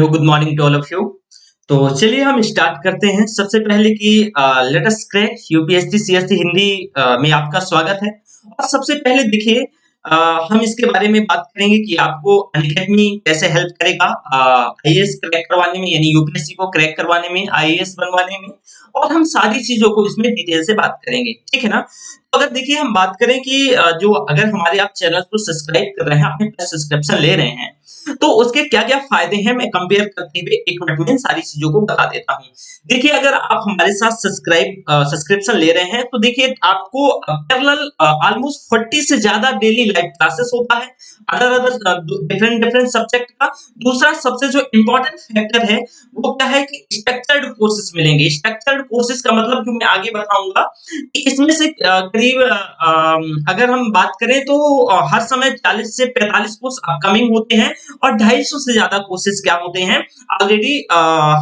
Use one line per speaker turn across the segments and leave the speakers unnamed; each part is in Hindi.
Good morning to all of you. तो चलिए हम स्टार्ट करते हैं। सबसे पहले कि let us crack UPSC CSC Hindi में आपका स्वागत है। और सबसे पहले देखिए हम इसके बारे में बात करेंगे कि आपको अनअकैडमी कैसे हेल्प करेगा आईएएस क्रैक करवाने में, यानी यूपीएससी को क्रैक करवाने में, आईएएस बनवाने में। और हम सारी चीजों को इसमें डिटेल से बात करेंगे, ठीक है ना। तो अगर देखिए हम बात करें कि जो अगर हमारे आप चैनल को सब्सक्राइब कर रहे हैं, आपने सब्सक्रिप्शन ले रहे हैं, तो उसके क्या-क्या फायदे हैं मैं कंपेयर करते हुए 1 मिनट में इन सारी चीज़ों को बता देता हूँ। देखिए अगर आप हमारे साथ सब्सक्रिप्शन ले रहे हैं तो देखिए आपको पैरेलल ऑलमोस्ट 40 से ज़्यादा डेली लाइव क्लासेस होता है अदर डिफरेंट सब्जेक्ट का। दूसरा सबसे जो इम्पोर्टेंट फैक्टर है वो क्या है कि स्ट्रक्चर्ड कोर्सेस मिलेंगे। स्ट्रक्चर्ड कोर्सेस का मतलब जो मैं आगे बताऊँगा कि इसमें से करीब अगर हम बात करें तो हर समय 40 से 45 कोर्स अपकमिंग होते हैं और 250 से ज्यादा कोर्सेज क्या होते हैं ऑलरेडी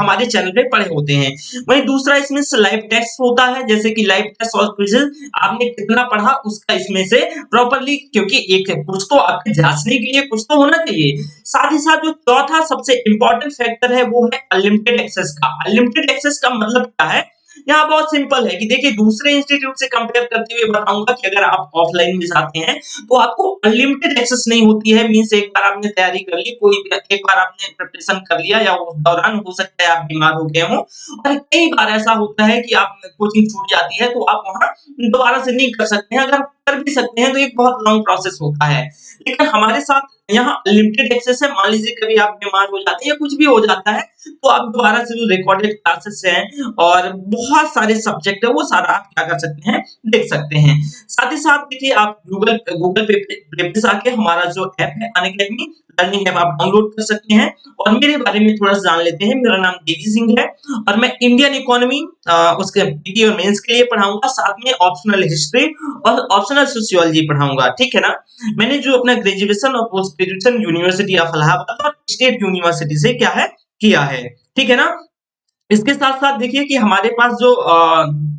हमारे चैनल पे पड़े होते हैं। वहीं दूसरा इसमें से लाइव टेस्ट होता है, जैसे कि लाइव टेस्ट और क्विज़ आपने कितना पढ़ा उसका इसमें से प्रॉपर्ली, क्योंकि एक कुछ तो आपके जांचने के लिए कुछ तो होना चाहिए। साथ ही साथ जो चौथा सबसे इंपॉर्टेंट फैक्टर है वो है अनलिमिटेड एक्सेस का। अनलिमिटेड एक्सेस का मतलब क्या है? यहाँ बहुत सिंपल है कि देखिए दूसरे इंस्टीट्यूट से कंपेयर करते हुए बताऊंगा कि अगर आप ऑफलाइन में जाते हैं तो आपको अनलिमिटेड एक्सेस नहीं होती है। मींस एक बार आपने तैयारी कर ली, कोई एक बार आपने प्रिपरेशन कर लिया या उस दौरान हो सकता है आप बीमार हो गए हो, और कई बार ऐसा होता है कि आप कोचिंग छूट जाती है तो आप वहां दोबारा से नहीं कर सकते हैं। अगर कर भी सकते हैं तो एक बहुत लॉन्ग प्रोसेस होता है, लेकिन हमारे साथ यहाँ लिमिटेड एक्सेस है। मान लीजिए कभी आप बीमार हो जाते हैं या कुछ भी हो जाता है तो आप दोबारा से जो रिकॉर्डेड क्लासेस हैं और बहुत सारे सब्जेक्ट है वो सारा आप क्या कर सकते हैं, देख सकते हैं। साथ ही साथ देखिए आप गूगल गूगल पे पे आके हमारा जो ऐप है अनअकैडमी लर्निंग ऐप आप डाउनलोड कर सकते हैं और मेरे बारे में थोड़ा सा जान लेते हैं। मेरा नाम देवी सिंह है और मैं इंडियन इकोनॉमी उसके पीटी और मेंस के लिए पढ़ाऊंगा, साथ में ऑप्शनल हिस्ट्री और ऑप्शनल सोशियोलॉजी पढ़ाऊंगा, ठीक है ना। मैंने जो अपना ग्रेजुएशन और post graduation university of Allahabad और स्टेट यूनिवर्सिटी से क्या है किया है, ठीक है ना। इसके साथ-साथ देखिए कि हमारे पास जो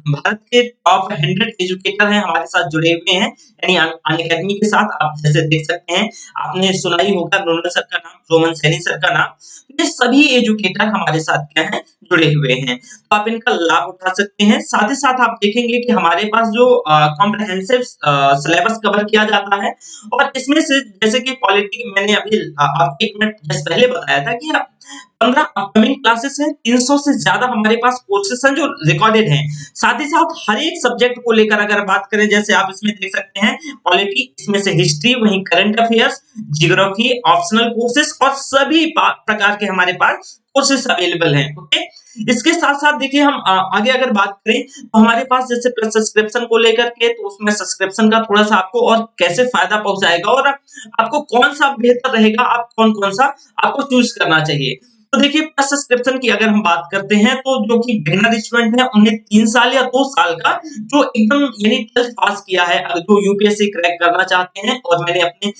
भारत के टॉप 100 एजुकेटर हैं हमारे साथ जुड़े हुए हैं, यानी अनअकैडमी के साथ आप जैसे देख सकते हैं। आपने सुना ही होगा रोनल सर का नाम, रोमन सैनी सर का नाम। ये सभी एजुकेटर हमारे साथ क्या हैं, जुड़े हुए हैं, तो आप इनका लाभ उठा सकते हैं। साथ ही साथ आप देखेंगे कि हमारे पास जो कॉम्प्रिहेंसिव सिलेबस कवर किया जाता है और इसमें से जैसे कि पॉलिटी मैंने अभी आपको 1 मिनट जस्ट पहले बताया था कि 15 अपकमिंग क्लासेस हैं, 300 से ज्यादा हमारे पास कोर्सेस हैं जो रिकॉर्डेड हैं। साथ ही साथ हर एक सब्जेक्ट को लेकर अगर बात करें, जैसे आप इसमें देख सकते हैं पॉलिटी, इसमें से हिस्ट्री, वहीं current affairs, geography, optional courses और सभी प्रकार के हमारे पास कोर्सेस अवेलेबल हैं। ओके, इसके साथ साथ देखिए हम आगे अगर बात करें तो हमारे पास जैसे सब्सक्रिप्शन को लेकर के, तो उसमें सब्सक्रिप्शन का थोड़ा सा आपको और कैसे फायदा पहुंचाएगा और आपको कौन सा बेहतर रहेगा, आप कौन कौन सा आपको चूज करना चाहिए। तो देखिए प्लस सब्सक्रिप्शन की अगर हम बात करते हैं तो जो कि बिगिनर स्टूडेंट है उन्हें 3 साल या 2 साल का जो एकदम यानी 12th पास किया है, जो यूपीएससी क्रैक करना चाहते हैं, और मैंने अपने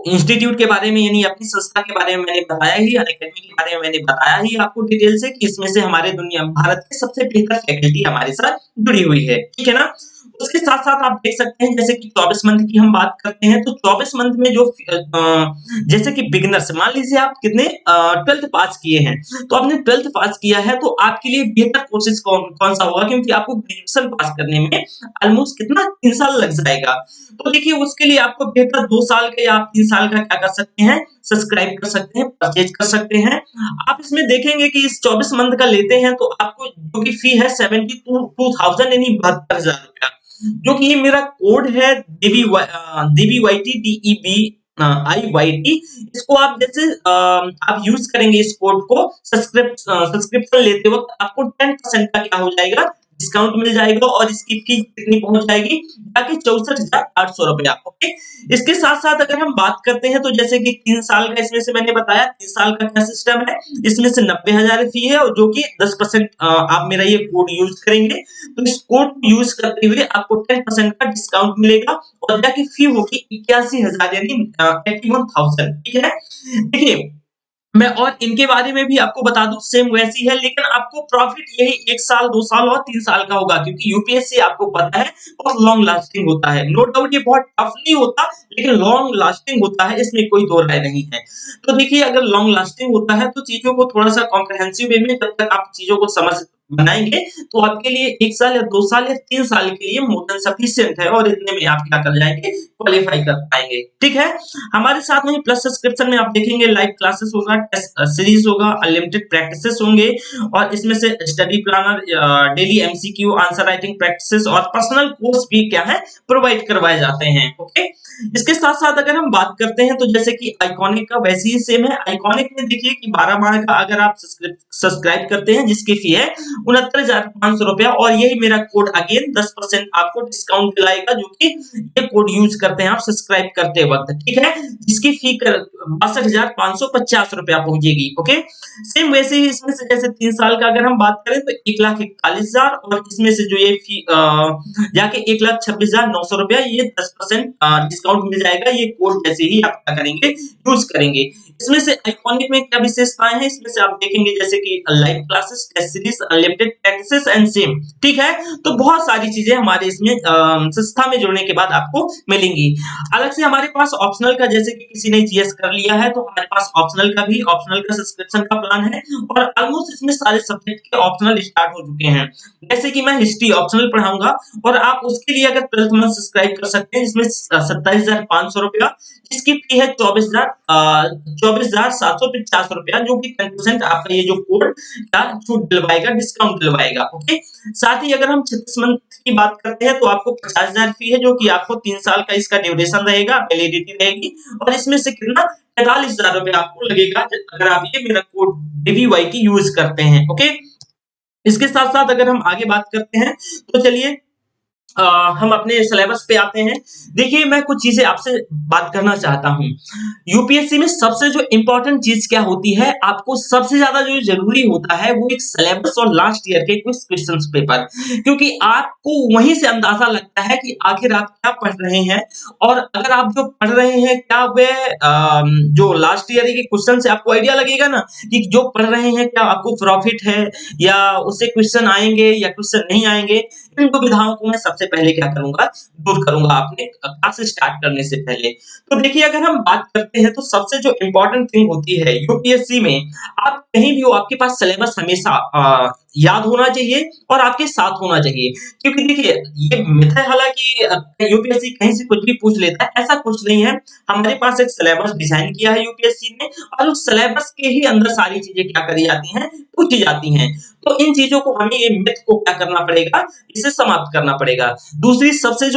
इंस्टीट्यूट के बारे में यानी अपनी संस्था के बारे में मैंने बताया ही, अनअकैडमी के बारे में मैंने बताया ही आपको डिटेल से कि इसमें से हमारे दुनिया भारत के सबसे बेहतर फैकल्टी हमारे साथ जुड़ी हुई है, ठीक है ना। उसके साथ साथ आप देख सकते हैं जैसे कि 24 मंथ की हम बात करते हैं तो 24 मंथ में जो जैसे कि बिगिनर्स, मान लीजिए आप कितने 12th पास किए हैं, तो आपने 12th पास किया है तो आपके लिए बेहतर कोर्सेज कौन कौन सा होगा, क्योंकि आपको ग्रेजुएशन पास करने में ऑलमोस्ट कितना 3 साल लग जाएगा। तो देखिए उसके लिए आपको बेहतर 2 साल का या आप 3 साल का क्या कर सकते हैं, सब्सक्राइब कर सकते हैं, परचेज कर सकते हैं। आप इसमें देखेंगे कि इस 24 मंथ का लेते हैं तो आपको जो कि फी है 72,000 यानी 72,000 रुपया, जो कि ये मेरा कोड है DBYT DEBIYT। इसको आप जैसे आप यूज करेंगे इस कोड को सब्सक्रिप्शन लेते वक्त, आपको 10% का क्या हो जाएगा, डिस्काउंट मिल जाएगा और इसकी फी कितनी पहुंच जाएगी, ताकि 64,800 रुपया। ओके, इसके साथ साथ अगर हम बात करते हैं तो जैसे कि 3 साल का इसमें से मैंने बताया, 3 साल का क्या सिस्टम है, इसमें से 90,000 फी है और जो कि 10% आप मेरा ये कोड यूज करेंगे तो इस कोड को यूज करते हुए आपको 10% का डिस्काउंट मिलेगा और जाके फी होगी 81,000 यानी 81,000, ठीक है। देखिए मैं और इनके बारे में भी आपको बता दूं, सेम वैसी है, लेकिन आपको प्रॉफिट यही 1 साल 2 साल और 3 साल का होगा, क्योंकि यूपीएससी आपको पता है बहुत लॉन्ग लास्टिंग होता है। नो डाउट ये बहुत टफ नहीं होता, लेकिन लॉन्ग लास्टिंग होता है, इसमें कोई दो राय नहीं है। तो देखिए, अगर लॉन्ग लास्टिंग होता है तो चीजों को थोड़ा सा कॉम्प्रिहेंसिव वे में जब तक आप चीजों को समझ बनाएंगे, तो आपके लिए 1 साल या 2 साल या 3 साल के लिए मोर देन सफिशिएंट है, और इतने में आप क्या कर जाएंगे, क्वालिफाई कर पाएंगे। ठीक है। हमारे साथ में प्लस सब्सक्रिप्शन में आप देखेंगे लाइव क्लासेस होगा, टेस्ट सीरीज होगा, अनलिमिटेड प्रैक्टिसेस होंगे, और इसमें से study planner, daily MCQ, answer writing practices और पर्सनल कोर्स भी क्या है, प्रोवाइड करवाए जाते हैं। ओके। इसके साथ साथ अगर हम बात करते हैं, तो जैसे कि आइकॉनिक का वैसे ही सेम है। आइकॉनिक में देखिए कि 12 माह का अगर आप सब्सक्राइब करते हैं, जिसकी फी है 69,500 रुपया, और यही मेरा कोड अगेन 10% आपको डिस्काउंट दिलाएगा, जो कि ये कोड यूज करते हैं आप सब्सक्राइब करते वक्त। ठीक है। जिसकी फी 62,550 रुपया पहुंचेगी। ओके। सेम वैसे ही इसमें से जैसे 3 साल का अगर हम बात करें तो 1,41,000, और इसमें से जो ये फी जाके 1,26,900 रुपया, ये 10% डिस्काउंट मिल जाएगा, ये कोड जैसे ही आप क्या करेंगे, यूज करेंगे। इसमें से आइकॉनिक में क्या विशेषताएं हैं, इसमें से आप देखेंगे जैसे कि live classes, test series, unlimited practices and same. ठीक है। तो बहुत सारी चीजें हमारे इसमें संस्था में जुड़ने के बाद आपको मिलेंगी। अलग से हमारे पास ऑप्शनल का, जैसे कि किसी ने जीएस कर लिया है तो हमारे पास ऑप्शनल का सब्सक्रिप्शन का प्लान है, और ऑलमोस्ट इसमें सारे सब्जेक्ट के ऑप्शनल स्टार्ट हो चुके हैं। जैसे कि मैं हिस्ट्री ऑप्शनल पढ़ाऊंगा, और आप उसके लिए अगर 12th मंथ सब्सक्राइब कर सकते हैं, जिसमें 27,500 रुपया, जिसकी फी है 24,750 रुपया, जो कि 10% आपका ये जो कोड का छूट दिलवाएगा, डिस्काउंट दिलवाएगा। ओके। साथ ही अगर हम 36 मंथ की बात करते हैं, तो आपको 50,000 फी है, जो कि आपको 3 साल का इसका ड्यूरेशन रहेगा, वैलिडिटी रहेगी, और इसमें से कितना 45,000 रुपया आपको लगेगा, अगर आप ये मेरा कोड डीवीवाई की यूज करते हैं। ओके। इसके साथ साथ अगर हम आगे बात करते हैं, तो चलिए अ, हम अपने सिलेबस पे आते हैं। देखिए, मैं कुछ चीजें आपसे बात करना चाहता हूँ। यूपीएससी में सबसे जो इंपॉर्टेंट चीज क्या होती है, आपको सबसे ज्यादा जो जरूरी होता है, वो एक सिलेबस और लास्ट ईयर के कुछ क्वेश्चन पेपर, क्योंकि आपको वहीं से अंदाजा लगता है कि आखिर आप क्या पढ़ रहे हैं, और अगर आप जो पढ़ रहे हैं, क्या वे जो लास्ट ईयर के क्वेश्चन से आपको आइडिया लगेगा ना, कि जो पढ़ रहे हैं क्या आपको प्रॉफिट है, या उससे क्वेश्चन आएंगे या क्वेश्चन नहीं आएंगे। इन दुविधाओं को मैं सबसे पहले क्या करूंगा, दूर करूंगा अपने क्लास स्टार्ट करने से पहले। तो देखिए, अगर हम बात करते हैं, तो सबसे जो इंपॉर्टेंट थिंग होती है यूपीएससी में, आप कहीं भी हो, आपके पास सिलेबस हमेशा याद होना चाहिए और आपके साथ होना चाहिए। क्योंकि देखिए, ये मिथ है हालांकि यूपीएससी कहीं से कुछ भी पूछ लेता है, ऐसा कुछ नहीं है। हमारे पास एक सिलेबस डिजाइन किया है यूपीएससी ने, और उस सिलेबस के ही अंदर सारी चीजें क्या करी जाती हैं, पूछी जाती हैं। तो इन चीजों को, हमें ये मिथ को क्या करना पड़ेगा, इसे समाप्त करना पड़ेगा। दूसरी सबसे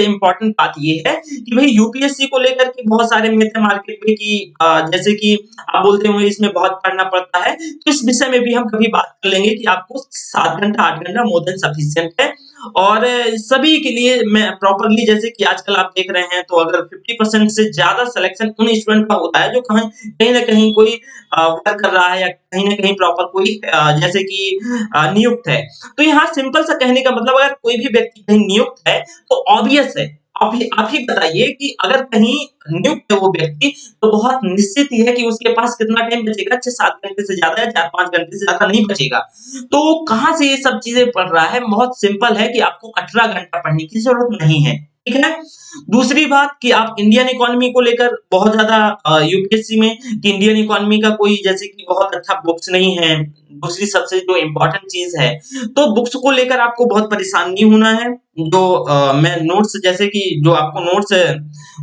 इंपॉर्टेंट बात ये है कि भाई यूपीएससी को लेकर के बहुत सारे मिथ है मार्केट में, कि जैसे कि आप बोलते होंगे इसमें बहुत पढ़ना पड़ता है, तो इस विषय में भी हम कभी बात कर लेंगे कि आपको 7 घंटा 8 घंटा मोर देन सफिशिएंट है। और सभी के लिए मैं प्रॉपरली, जैसे कि आजकल आप देख रहे हैं, तो अगर 50% से ज्यादा सिलेक्शन उन स्टूडेंट का होता है जो कहीं ना कहीं कोई वर्क कर रहा है, या कहीं ना कहीं प्रॉपर कोई जैसे कि नियुक्त है। तो यहाँ सिंपल सा कहने का मतलब, अगर कोई भी व्यक्ति कहीं नियुक्त है, तो ऑब्वियस है, आप ही बताइए कि अगर कहीं नियुक्त है वो व्यक्ति, तो बहुत निश्चित ही है कि उसके पास कितना टाइम बचेगा, 6-7 घंटे से ज्यादा या 4-5 घंटे से ज्यादा नहीं बचेगा। तो कहाँ से ये सब चीजें पढ़ रहा है, बहुत सिंपल है कि आपको 18 घंटा पढ़ने की जरूरत नहीं है। ठीक है। दूसरी बात कि आप इंडियन इकोनॉमी को लेकर बहुत ज्यादा यूपीएससी में, कि इंडियन इकोनॉमी का कोई जैसे कि बहुत अच्छा बुक्स नहीं है। दूसरी सबसे जो इम्पोर्टेंट चीज है, तो बुक्स को लेकर आपको बहुत परेशान नहीं होना है। जो मैं नोट्स, जैसे कि जो आपको नोट्स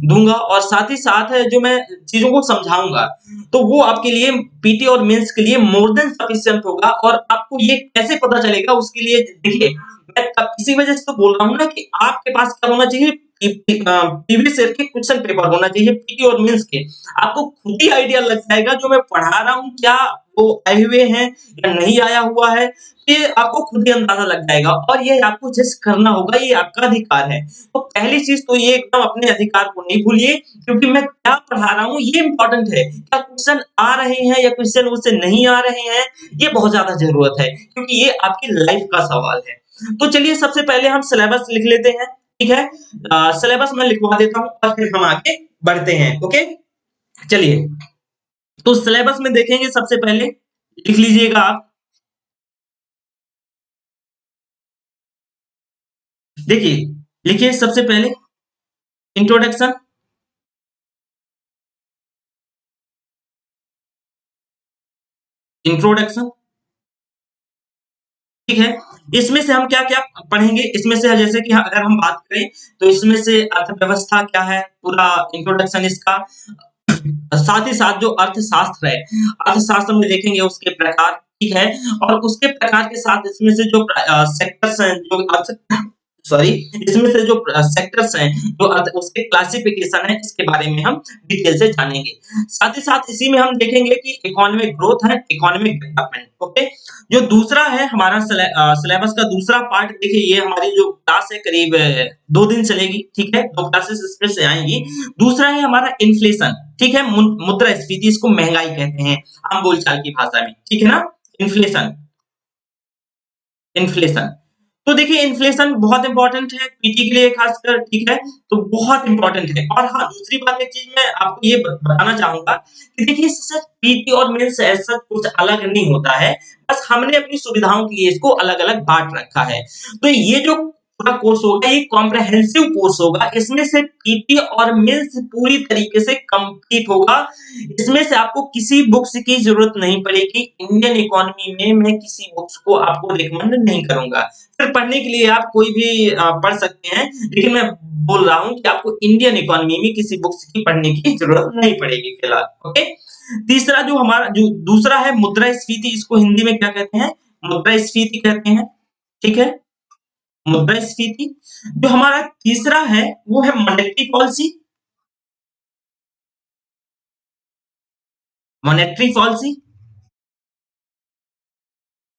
दूंगा, और साथ ही साथ है जो मैं चीजों को समझाऊंगा, तो वो आपके लिए पीटी और मेंस के लिए मोर देन सफिशिएंट होगा। और आपको ये कैसे पता चलेगा, उसके लिए देखिए, मैं इसी वजह से तो बोल रहा हूँ ना, कि आपके पास क्या होना चाहिए, प्रीवियस ईयर के क्वेश्चन पेपर होना चाहिए, पीटी और मेंस के। आपको खुद ही आइडिया लग जाएगा जो मैं पढ़ा रहा हूँ, क्या वो आए हुए हैं या नहीं आया हुआ है, ये आपको खुद ही अंदाजा लग जाएगा। और ये आपको जस्ट करना होगा, ये आपका अधिकार है। तो पहली चीज तो ये, एकदम अपने अधिकार को नहीं भूलिए, क्योंकि मैं क्या पढ़ा रहा हूँ ये इंपॉर्टेंट है। क्या क्वेश्चन आ रहे हैं या क्वेश्चन उससे नहीं आ रहे हैं, ये बहुत ज्यादा जरूरत है, क्योंकि ये आपकी लाइफ का सवाल है। तो चलिए, सबसे पहले हम सिलेबस लिख लेते हैं। ठीक है। सिलेबस मैं लिखवा देता हूँ, और फिर हम आगे बढ़ते हैं। ओके। चलिए। तो सिलेबस में देखेंगे सबसे पहले, लिख लीजिएगा आप। देखिए, लिखिए सबसे पहले इंट्रोडक्शन, इंट्रोडक्शन, ठीक है। इसमें से हम क्या क्या पढ़ेंगे, इसमें से जैसे कि अगर हम बात करें तो इसमें से अर्थव्यवस्था क्या है, पूरा इंट्रोडक्शन इसका। साथ ही साथ जो अर्थशास्त्र है, अर्थशास्त्र में देखेंगे उसके प्रकार, ठीक है। और उसके प्रकार के साथ इसमें से जो सेक्टर्स हैं, जो अर्थ सॉरी, इसमें से जो सेक्टर्स हैं, जो उसके क्लासिफिकेशन है, इसके बारे में हम डिटेल से जानेंगे। साथ ही साथ इसी में हम देखेंगे कि इकोनॉमिक ग्रोथ है, इकोनॉमिक डेवलपमेंट, ओके। जो दूसरा है हमारा सिलेबस का दूसरा पार्ट, देखिए ये हमारी जो क्लास है करीब 2 दिन चलेगी, ठीक है, 2 क्लासेस इसमें से आएंगी। दूसरा है हमारा इन्फ्लेशन, ठीक है, मुद्रास्फीति, इसको महंगाई कहते हैं आम बोलचाल की भाषा में, ठीक है ना। Inflation, inflation. तो देखिए इन्फ्लेशन बहुत इंपॉर्टेंट है पीटी के लिए खासकर, ठीक है। तो बहुत इंपॉर्टेंट है। और हाँ, दूसरी बात, एक चीज मैं आपको ये बताना चाहूंगा कि देखिए सिर्फ पीटी और मेंस ऐसा कुछ अलग नहीं होता है, बस हमने अपनी सुविधाओं के लिए इसको अलग अलग बांट रखा है। तो ये जो पूरा कोर्स होगा ये कॉम्प्रहेंसिव कोर्स होगा, इसमें से पीटी और मेंस पूरी तरीके से कंप्लीट होगा। इसमें से आपको किसी बुक्स की जरूरत नहीं पड़ेगी। इंडियन इकोनॉमी में मैं किसी बुक्स को आपको रिकमेंड नहीं करूंगा। फिर पढ़ने के लिए आप कोई भी पढ़ सकते हैं, लेकिन मैं बोल रहा हूं कि आपको इंडियन इकोनॉमी में किसी बुक्स की पढ़ने की जरूरत नहीं पड़ेगी फिलहाल, ओके। तीसरा जो हमारा जो दूसरा है मुद्रास्फीति, इसको हिंदी में क्या कहते हैं, मुद्रास्फीति कहते हैं, ठीक है, मुद्रास्फीति। जो हमारा तीसरा है वो है monetary policy, monetary policy,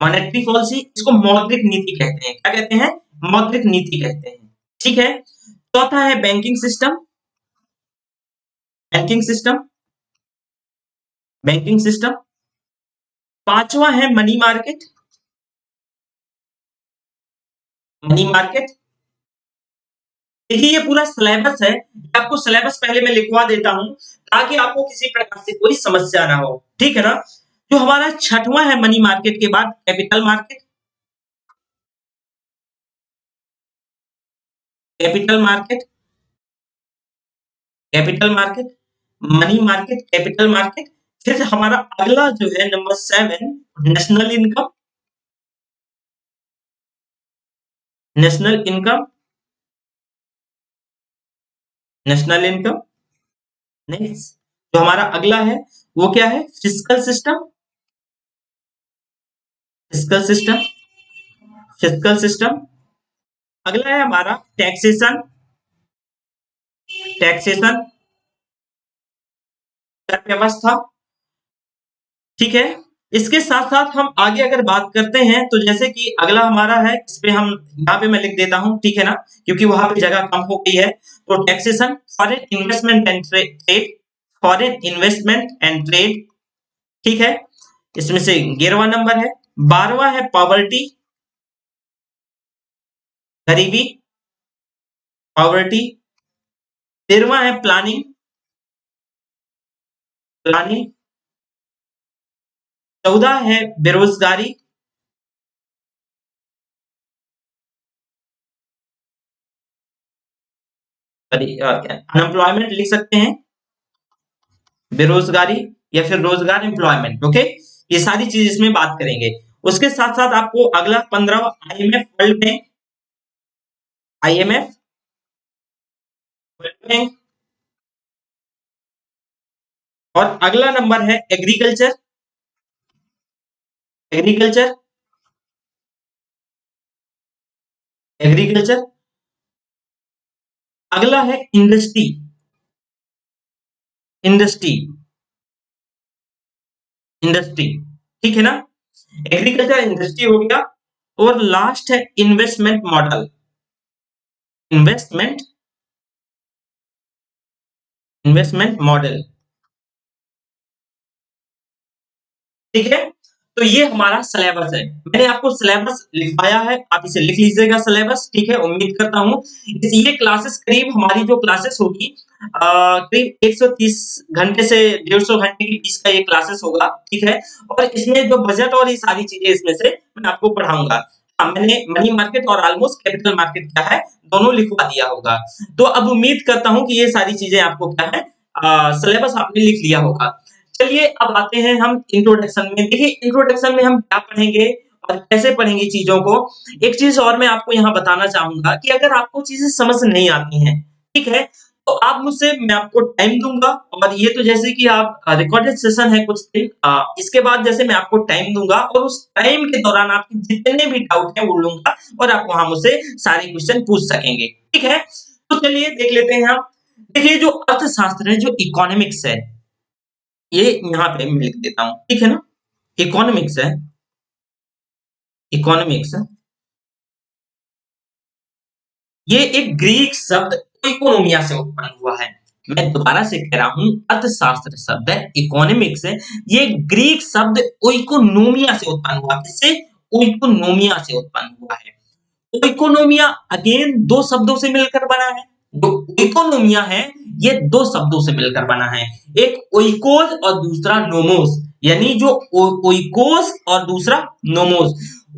monetary policy, इसको मौद्रिक नीति कहते हैं। क्या कहते हैं, मौद्रिक नीति कहते हैं, ठीक है। चौथा है banking system, banking system, banking system. पांचवा है मनी मार्केट, मनी मार्केट। देखिए ये पूरा सिलेबस है, आपको सिलेबस पहले मैं लिखवा देता हूं ताकि आपको किसी प्रकार से कोई समस्या ना हो, ठीक है ना। जो हमारा छठवां है मनी मार्केट के बाद capital market, capital market, capital market, money market, capital market. फिर हमारा अगला जो है number 7, national income, national income, national income. Next जो हमारा अगला है वो क्या है, fiscal system, fiscal system, fiscal system. अगला है हमारा टैक्सेशन, टैक्सेशन, कर व्यवस्था, ठीक है। इसके साथ साथ हम आगे अगर बात करते हैं तो जैसे कि अगला हमारा है, इस पे हम यहाँ पे मैं लिख देता हूँ, ठीक है ना, क्योंकि वहां पे जगह कम हो गई है। तो taxation, foreign investment and trade, foreign investment and trade, ठीक है। इसमें से 11वां नंबर है। 12वां है पॉवर्टी, गरीबी, पॉवर्टी। 13वां है प्लानिंग, प्लानिंग। 14 है बेरोजगारी, अनएम्प्लॉयमेंट लिख सकते हैं, बेरोजगारी या फिर रोजगार, एम्प्लॉयमेंट, ओके। ये सारी चीज इसमें बात करेंगे। उसके साथ साथ आपको अगला 15वां IMF world bank, IMF world bank. और अगला नंबर है एग्रीकल्चर, एग्रीकल्चर, एग्रीकल्चर। अगला है इंडस्ट्री, इंडस्ट्री, इंडस्ट्री, ठीक है ना। एग्रीकल्चर इंडस्ट्री हो गया। और लास्ट है investment model, investment, investment model, ठीक है। तो ये हमारा सिलेबस है। मैंने आपको सिलेबस लिखवाया है, आप इसे लिख लीजिएगा सिलेबस, ठीक है। उम्मीद करता हूँ ये क्लासेस करीब हमारी जो क्लासेस होगी करीब 130 घंटे से 150 घंटे के बीच का ये क्लासेस होगा, ठीक है। और इसमें जो बजट और ये सारी चीजें इसमें से मैं आपको पढ़ाऊंगा। हाँ, मैंने मनी मार्केट और ऑलमोस्ट कैपिटल मार्केट क्या है दोनों लिखवा दिया होगा। तो अब उम्मीद करता हूँ कि ये सारी चीजें आपको क्या है सिलेबस आपने लिख लिया होगा। चलिए अब आते हैं हम इंट्रोडक्शन में। देखिए इंट्रोडक्शन में हम क्या पढ़ेंगे और कैसे पढ़ेंगे चीजों को। एक चीज और मैं आपको यहाँ बताना चाहूंगा कि अगर आपको चीजें समझ नहीं आती हैं, ठीक है, तो आप मुझसे मैं आपको टाइम दूंगा। और ये तो जैसे कि आप रिकॉर्डेड सेशन है कुछ दिन, इसके बाद जैसे मैं आपको टाइम दूंगा और उस टाइम के दौरान आपके जितने भी डाउट है वो लूंगा और आप वहां मुझसे सारे क्वेश्चन पूछ सकेंगे, ठीक है। तो चलिए देख लेते हैं हम। देखिए जो अर्थशास्त्र है, जो इकोनॉमिक्स है, ये यहाँ पे मैं लिख देता हूँ, ठीक है ना। इकोनॉमिक्स है, इकोनॉमिक्स, ये एक ग्रीक शब्द इकोनोमिया से उत्पन्न हुआ है। मैं दोबारा से कह रहा हूं, अर्थशास्त्र शब्द है, इकोनॉमिक्स है, ये ग्रीक शब्द ओइकोनोमिया से उत्पन्न हुआ। किससे? ओइकोनोमिया से उत्पन्न हुआ है। ओइकोनोमिया अगेन दो शब्दों से मिलकर बना है। जो इकोनोमिया है ये दो शब्दों से मिलकर बना है, एक ओइकोस और दूसरा नोमोस। यानी जो ओइकोस और दूसरा नोमोस।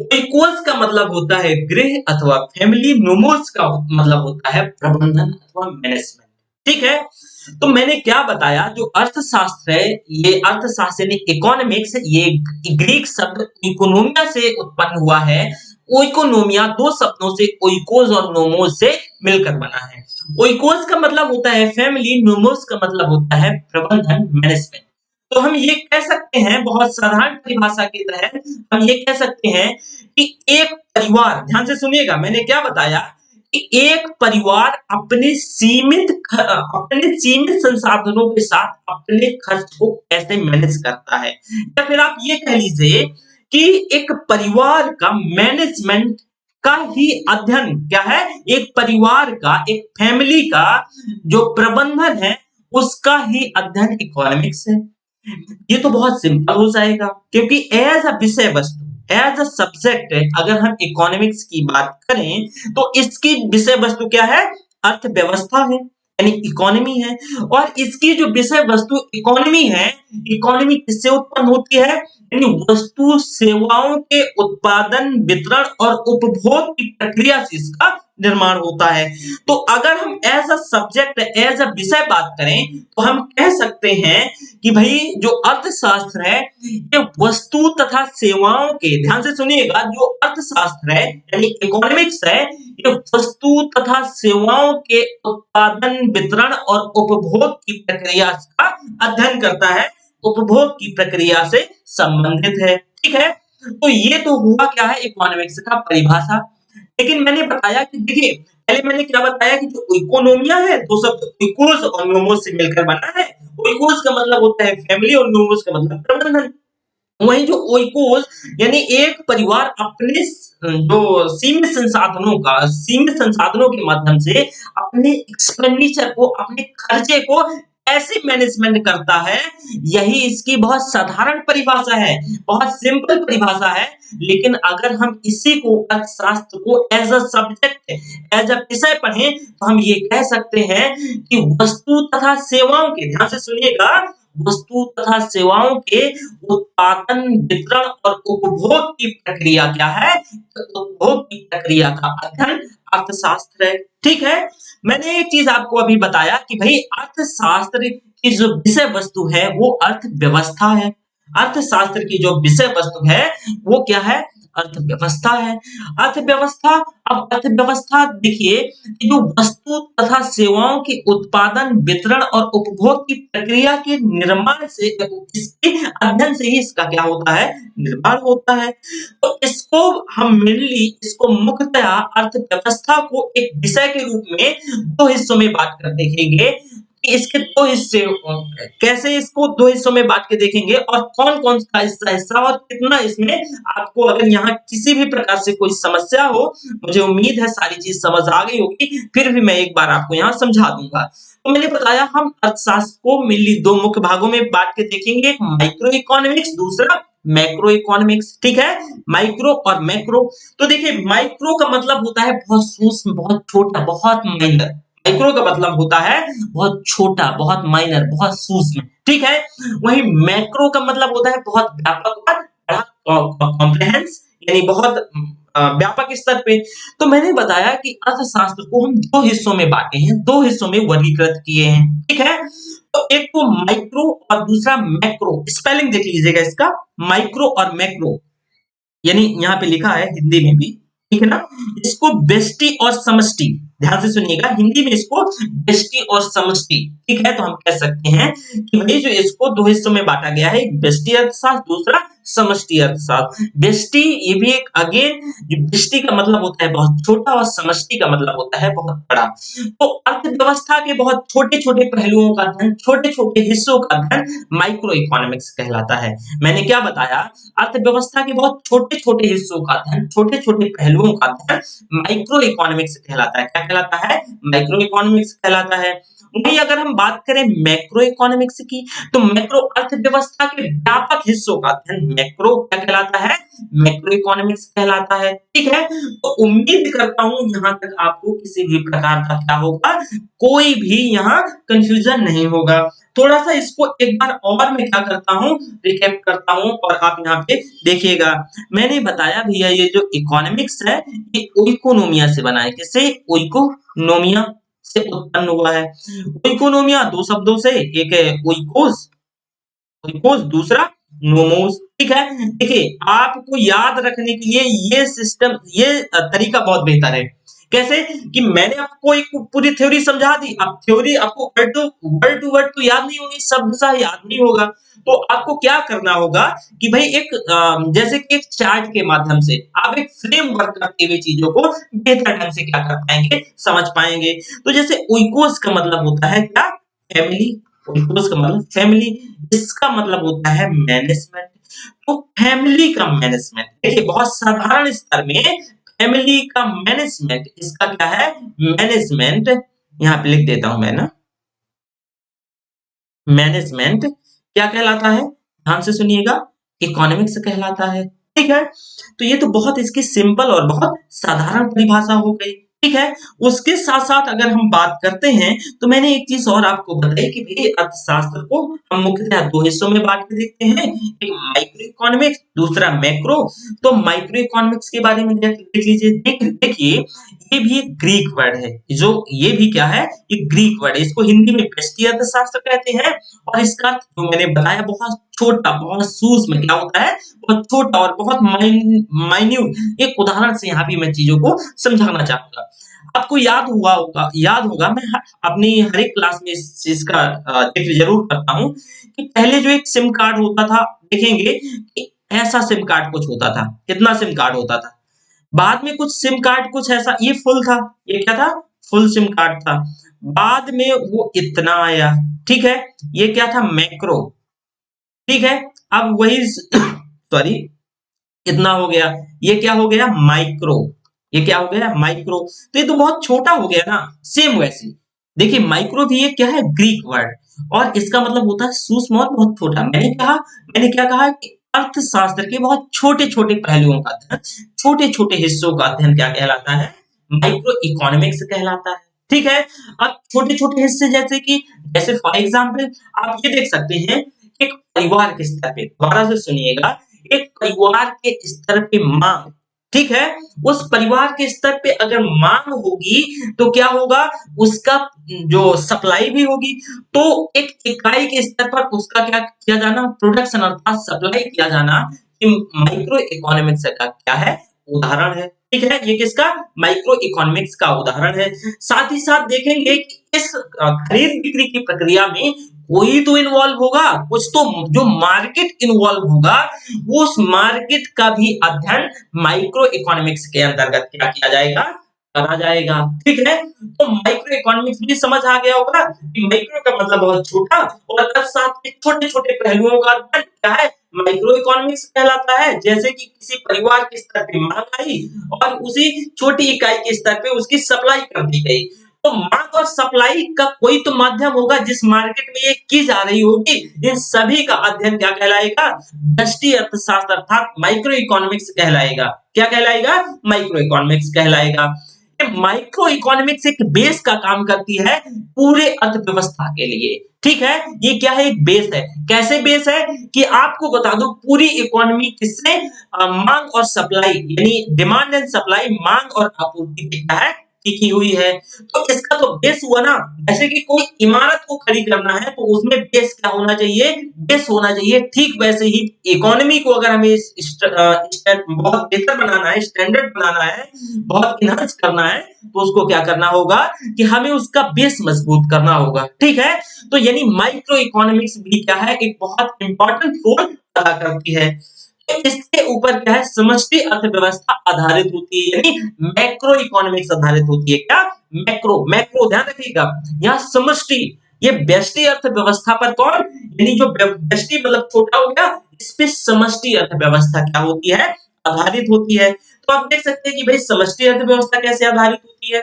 ओइकोस का मतलब होता है गृह अथवा फैमिली, नोमोस का मतलब होता है प्रबंधन अथवा मैनेजमेंट, ठीक है। तो मैंने क्या बताया, जो अर्थशास्त्र है, ये अर्थशास्त्र यानी इकोनॉमिक्स, ये ग्रीक शब्द इकोनोमिया से उत्पन्न हुआ है। ओइकोनोमिया दो शब्दों से ओइकोस और नोमोस से मिलकर बना है। ओइकोस का मतलब होता है फैमिली, नोमोस का मतलब होता है प्रबंधन, मैनेजमेंट। तो हम ये कह सकते हैं, बहुत साधारण परिभाषा के तहत हम ये कह सकते हैं कि एक परिवार, ध्यान से सुनिएगा मैंने क्या बताया, कि एक परिवार अपने सीमित संसाधनों के साथ अपने खर्च को कैसे मैनेज करता है। या फिर आप ये कह लीजिए कि एक परिवार का मैनेजमेंट का ही अध्ययन क्या है, एक परिवार का, एक फैमिली का जो प्रबंधन है उसका ही अध्ययन इकोनॉमिक्स है। ये तो बहुत सिंपल हो जाएगा, क्योंकि एज अ विषय वस्तु, एज अ सब्जेक्ट, अगर हम इकोनॉमिक्स की बात करें तो इसकी विषय वस्तु क्या है, अर्थव्यवस्था है, यानी इकोनॉमी है। और इसकी जो विषय वस्तु इकोनॉमी है, इकोनॉमी किससे उत्पन्न होती है, यानी वस्तु सेवाओं के उत्पादन, वितरण और उपभोग की प्रक्रिया से इसका निर्माण होता है। तो अगर हम as a subject, as a विषय बात करें तो हम कह सकते हैं कि भाई जो अर्थशास्त्र है ये वस्तु तथा सेवाओं के, ध्यान से सुनिएगा, जो अर्थशास्त्र है यानी इकोनॉमिक्स है, ये वस्तु तथा सेवाओं के उत्पादन, वितरण और उपभोग की प्रक्रिया का अध्ययन करता है, उपभोग की प्रक्रिया से संबंधित है, ठीक है। तो ये तो हुआ क्या है इकोनॉमिक्स का परिभाषा। लेकिन मैंने बताया कि देखिए, पहले मैंने क्या बताया कि जो इकोनोमिया है, दो शब्द इकोस और नोमोस से मिलकर बना है। इकोस का मतलब होता है फैमिली और नोमोस का मतलब प्रबंधन। वहीं जो ओइकोस यानी एक परिवार अपने जो सीमित संसाधनों के माध्यम से अपने एक्सपेंडिचर को, अपने खर्चे को ऐसे मैनेजमेंट करता है, यही इसकी बहुत साधारण परिभाषा है, बहुत सिंपल परिभाषा है। लेकिन अगर हम इसी को, अर्थशास्त्र को as a subject, as a विषय पढ़ें तो हम ये कह सकते हैं कि वस्तु तथा सेवाओं के, ध्यान से सुनिएगा, वस्तु तथा सेवाओं के उत्पादन, वितरण और उपभोग की प्रक्रिया क्या है, तो उपभोग की प्रक्रिया का अध्ययन अर्थशास्त्र है, ठीक है। मैंने एक चीज आपको अभी बताया कि भाई अर्थशास्त्र की जो विषय वस्तु है वो अर्थव्यवस्था है। अर्थशास्त्र की जो विषय वस्तु है वो क्या है, अर्थव्यवस्था है। अर्थव्यवस्था, अब अर्थव्यवस्था देखिए कि जो वस्तु तथा सेवाओं के उत्पादन, वितरण और उपभोग की प्रक्रिया के निर्माण से, इसके अध्ययन से ही इसका क्या होता है, निर्माण होता है। तो इसको हम मेनली, इसको मुख्यतः अर्थव्यवस्था को एक विषय के रूप में दो हिस्सों में बांट कर देखेंगे कि इसके दो हिस्से, कैसे इसको दो हिस्सों में बांट के देखेंगे और कौन कौन सा हिस्सा और कितना इसमें आपको, अगर यहाँ किसी भी प्रकार से कोई समस्या हो, मुझे उम्मीद है सारी चीज समझ आ गई होगी, फिर भी मैं एक बार आपको यहाँ समझा दूंगा। तो मैंने बताया हम अर्थशास्त्र को मेनली दो मुख्य भागों में बांट के देखेंगे, एक माइक्रो इकोनॉमिक्स, दूसरा मैक्रो इकोनॉमिक्स, ठीक है, माइक्रो और मैक्रो। तो देखिए माइक्रो का मतलब होता है बहुत सूक्ष्म, बहुत छोटा, बहुत माइनर। माइक्रो का मतलब होता है बहुत छोटा, बहुत माइनर, बहुत सूक्ष्म, ठीक है। वही मैक्रो का मतलब होता है बहुत व्यापक और बड़ा, कॉम्प्रिहेंस, यानी बहुत व्यापक स्तर पे। तो मैंने बताया कि अर्थशास्त्र को हम दो हिस्सों में बांटे हैं, दो हिस्सों में वर्गीकृत किए हैं, ठीक है। तो एक तो माइक्रो और दूसरा मैक्रो। स्पेलिंग देख लीजिएगा इसका, माइक्रो और मैक्रो, यानी यहाँ पे लिखा है हिंदी में भी, ठीक है ना। इसको व्यष्टि और समष्टि, ध्यान से सुनिएगा, हिंदी में इसको व्यष्टि और समष्टि, ठीक है। तो हम कह सकते हैं कि भाई जो इसको दो हिस्सों में बांटा गया है, एक व्यष्टि अर्थशास्त्र, दूसरा समष्टि अर्थशास्त्र। व्यष्टि, ये भी एक अगेन, जो व्यष्टि का मतलब होता है बहुत छोटा और समष्टि का मतलब होता है बहुत बड़ा। तो अर्थव्यवस्था के बहुत छोटे छोटे पहलुओं का अध्ययन, छोटे छोटे हिस्सों का अध्ययन माइक्रो इकोनॉमिक्स कहलाता है। मैंने क्या बताया, अर्थव्यवस्था के बहुत छोटे छोटे हिस्सों का अध्ययन, छोटे छोटे पहलुओं का अध्ययन माइक्रो इकोनॉमिक्स कहलाता है। क्या कहलाता है? माइक्रो इकोनॉमिक्स कहलाता है। वहीं अगर हम बात करें मैक्रो इकोनॉमिक्स की, तो मैक्रो अर्थव्यवस्था के व्यापक हिस्सों का अध्ययन मैक्रो क्या कहलाता है? मैक्रो इकोनॉमिक्स कहलाता है, ठीक है। तो उम्मीद करता हूं यहां तक आपको किसी भी प्रकार का क्या होगा, कोई भी यहाँ कंफ्यूजन नहीं होगा। थोड़ा सा इसको एक बार और मैं क्या करता हूँ, रिकैप करता हूँ, और आप यहाँ पे देखिएगा। मैंने बताया भैया ये जो इकोनॉमिक्स है ये ओइकोनोमिया से बना है। किससे? ओइकोनोमिया से उत्पन्न हुआ है। ओइकोनोमिया दो शब्दों से, एक है ओइकोस, ओइकोस, दूसरा नोमोस, ठीक है। देखिए आपको याद रखने के लिए ये सिस्टम, ये तरीका बहुत बेहतर है। कैसे? कि मैंने आपको एक पूरी थ्योरी समझा दी, अब थ्योरी आपको वर्ड टू वर्ड तो याद नहीं होगी, शब्द सा याद नहीं होगा। तो आपको क्या करना होगा कि भाई एक जैसे कि एक चार्ट के माध्यम से आप एक फ्रेमवर्क करते हुए चीजों को बेहतर ढंग से क्या कर पाएंगे, समझ पाएंगे। तो जैसे उइकोस का मतलब होता है क्या? फैमिली। उइकोस का मतलब फैमिली, इसका मतलब होता है मैनेजमेंट। तो फैमिली का मैनेजमेंट, देखिए बहुत साधारण स्तर में फैमिली का मैनेजमेंट, इसका क्या है? मैनेजमेंट। यहाँ पे लिख देता हूं मैं ना, मैनेजमेंट क्या कहलाता है? ध्यान से सुनिएगा, इकोनॉमिक्स कहलाता है, ठीक है। तो ये तो बहुत इसकी सिंपल और बहुत साधारण परिभाषा हो गई, ठीक है। उसके साथ साथ अगर हम बात करते हैं, तो मैंने एक चीज और आपको बताई कि भाई अर्थशास्त्र को हम मुख्यतः दो हिस्सों में बांट के देखते हैं, एक माइक्रो इकोनॉमिक्स, दूसरा मैक्रो। तो माइक्रो इकोनॉमिक्स के बारे में देख लीजिए, देखिए ये भी एक ग्रीक वर्ड है, जो ये भी क्या है, ये ग्रीक वर्ड है। इसको हिंदी में व्यष्टि अर्थशास्त्र कहते हैं, और इसका अर्थ जो मैंने बताया बहुत छोटा, बहुत सूक्ष्म क्या होता है, बहुत छोटा और बहुत माइन्यूट। एक उदाहरण से यहाँ भी मैं चीजों को समझाना चाहूंगा। आपको याद होगा, मैं अपनी हर एक क्लास में इस चीज का जिक्र जरूर करता हूँ कि पहले जो एक सिम कार्ड होता था, देखेंगे कि ऐसा सिम कार्ड कुछ होता था। कितना सिम कार्ड होता था? बाद में कुछ सिम कार्ड कुछ ऐसा, ये फुल था, ये क्या था? फुल सिम कार्ड था। बाद में वो इतना आया, ठीक है, ये क्या था? मैक्रो, ठीक है। अब वही सॉरी, कितना हो गया? ये क्या हो गया? माइक्रो। ये क्या हो गया? माइक्रो। तो ये तो बहुत छोटा हो गया ना। सेम वैसे देखिए माइक्रो भी ये क्या है? ग्रीक वर्ड, और इसका मतलब होता है सूक्ष्म और बहुत छोटा। मैंने क्या कहा कि अर्थशास्त्र के बहुत छोटे छोटे पहलुओं का अध्ययन, छोटे छोटे हिस्सों का अध्ययन क्या कहलाता है? माइक्रो इकोनॉमिक्स कहलाता है, ठीक है। अब छोटे छोटे हिस्से जैसे कि, जैसे फॉर एग्जाम्पल आप ये देख सकते हैं, एक परिवार के स्तर पे, दोबारा से सुनिएगा, एक परिवार के स्तर पे मांग, ठीक है, उस परिवार के स्तर पे अगर मांग होगी तो क्या होगा? उसका जो सप्लाई भी होगी। तो एक इकाई के स्तर पर उसका क्या किया जाना? प्रोडक्शन अर्थात सप्लाई किया जाना। कि माइक्रो इकोनॉमिक्स का क्या है? उदाहरण है, ठीक है। ये किसका? माइक्रो इकोनॉमिक्स का उदाहरण है। साथ ही साथ देखेंगे कि इस खरीद बिक्री की प्रक्रिया में कोई तो इन्वॉल्व होगा, कुछ तो जो मार्केट इन्वॉल्व होगा, वो उस मार्केट का भी अध्ययन माइक्रो इकोनॉमिक्स के अंतर्गत क्या किया जाएगा? करा जाएगा, ठीक है। तो माइक्रो इकोनॉमिक्स भी समझ आ गया होगा कि माइक्रो का मतलब बहुत छोटा, और साथ में छोटे छोटे पहलुओं का अध्ययन क्या है? माइक्रो इकोनॉमिक्स कहलाता है। जैसे कि किसी परिवार के स्तर पे मांग आई और उसी छोटी इकाई के स्तर पे उसकी सप्लाई कर दी गई, तो मांग और सप्लाई का कोई तो माध्यम होगा जिस मार्केट में ये की जा रही होगी। इन सभी का अध्ययन क्या कहलाएगा? व्यष्टि अर्थशास्त्र अर्थात माइक्रो इकोनॉमिक्स कहलाएगा। क्या कहलाएगा? माइक्रो इकोनॉमिक्स कहलाएगा। माइक्रो इकोनॉमिक्स एक बेस का काम करती है पूरे अर्थव्यवस्था के लिए। ठीक है, ये क्या है? एक बेस है। कैसे बेस है कि आपको बता दूं, पूरी इकोनॉमी किससे मांग और सप्लाई यानी डिमांड एंड सप्लाई, मांग और आपूर्ति पे क्या है? टिकी हुई है। तो इसका तो बेस हुआ ना, जैसे कि कोई इमारत को खड़ी करना है तो उसमें बेस क्या होना चाहिए? बेस होना चाहिए। ठीक वैसे ही इकोनॉमी को अगर हमें बहुत बेहतर बनाना है, स्टैंडर्ड बनाना है, बहुत इनहांस करना है, तो उसको क्या करना होगा कि हमें उसका बेस मजबूत करना होगा। ठीक है, तो यानी माइक्रो इकोनॉमिक्स भी क्या है? एक बहुत इंपॉर्टेंट रोल अदा करती है। तो इसके ऊपर क्या है? समष्टि अर्थव्यवस्था आधारित होती है, यानी मैक्रो इकोनॉमिक्स आधारित होती है। क्या? मैक्रो। मैक्रो ध्यान रखिएगा, यहाँ समष्टि, ये व्यष्टि अर्थव्यवस्था पर कौन, यानी जो व्यष्टि मतलब छोटा हो गया, इस पे समष्टि अर्थव्यवस्था क्या होती है? आधारित होती है। तो आप देख सकते हैं कि भाई समष्टि अर्थव्यवस्था कैसे आधारित होती है,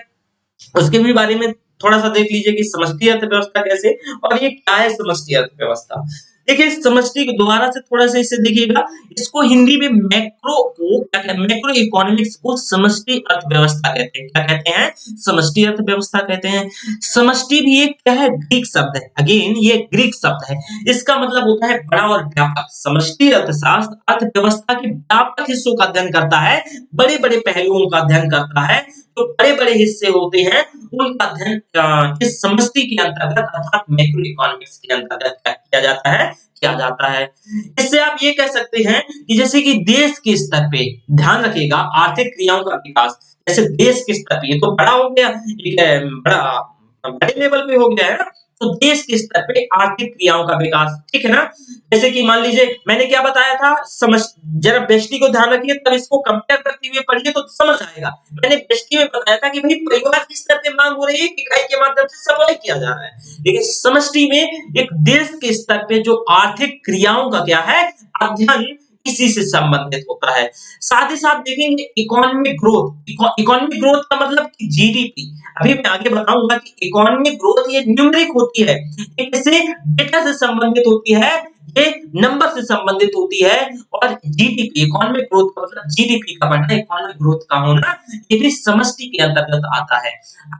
उसके भी बारे में थोड़ा सा देख लीजिए कि समष्टि अर्थव्यवस्था कैसे, और ये क्या है समष्टि अर्थव्यवस्था। देखिए समष्टि को दोबारा से थोड़ा सा इसे देखिएगा, इसको हिंदी में मैक्रो को क्या कहते हैं? मैक्रो इकोनॉमिक्स को समष्टि अर्थव्यवस्था कहते हैं। क्या कहते हैं? समष्टि अर्थव्यवस्था कहते हैं। समष्टि भी एक क्या है? ग्रीक शब्द है। अगेन ये ग्रीक शब्द है, इसका मतलब होता है बड़ा और व्यापक। समष्टि अर्थशास्त्र अर्थव्यवस्था के व्यापक हिस्सों का अध्ययन करता है, बड़े बड़े पहलुओं का अध्ययन करता है। जो बड़े बड़े हिस्से होते हैं उनका अध्ययन इस समष्टि के अंतर्गत अर्थात मैक्रो इकोनॉमिक्स के अंतर्गत क्या किया जाता है? किया जाता है। इससे आप ये कह सकते हैं कि जैसे कि देश के स्तर पे, ध्यान रखिएगा, आर्थिक क्रियाओं का विकास, जैसे देश के स्तर पे ये तो बड़ा हो गया, ठीक है, बड़े लेवल पे हो गया है ना, तो देश के स्तर पे आर्थिक क्रियाओं का विकास, ठीक है ना। जैसे कि मान लीजिए मैंने क्या बताया था, समझ, जरा व्यष्टि को ध्यान रखिए, तब इसको कंपेयर करते हुए पढ़िए तो समझ आएगा। मैंने व्यष्टि में बताया था कि भाई परिवार के स्तर पे मांग हो रही है, इकाई के माध्यम से सप्लाई किया जा रहा है। लेकिन समष्टि में एक देश के स्तर पे जो आर्थिक क्रियाओं का क्या है? अध्ययन इसी से संबंधित होता है। साथ ही साथ देखेंगे इकोनॉमिक ग्रोथ। इकोनॉमिक ग्रोथ का मतलब कि जीडीपी। अभी मैं आगे बताऊंगा कि इकोनॉमिक ग्रोथ ये न्यूमेरिक होती है, ये किसी डेटा से संबंधित होती है, ये नंबर से संबंधित होती है। और जीडीपी, इकोनॉमिक ग्रोथ का मतलब जीडीपी का बढ़ना, इकोनॉमिक ग्रोथ का होना, ये भी समष्टि के अंतर्गत आता है।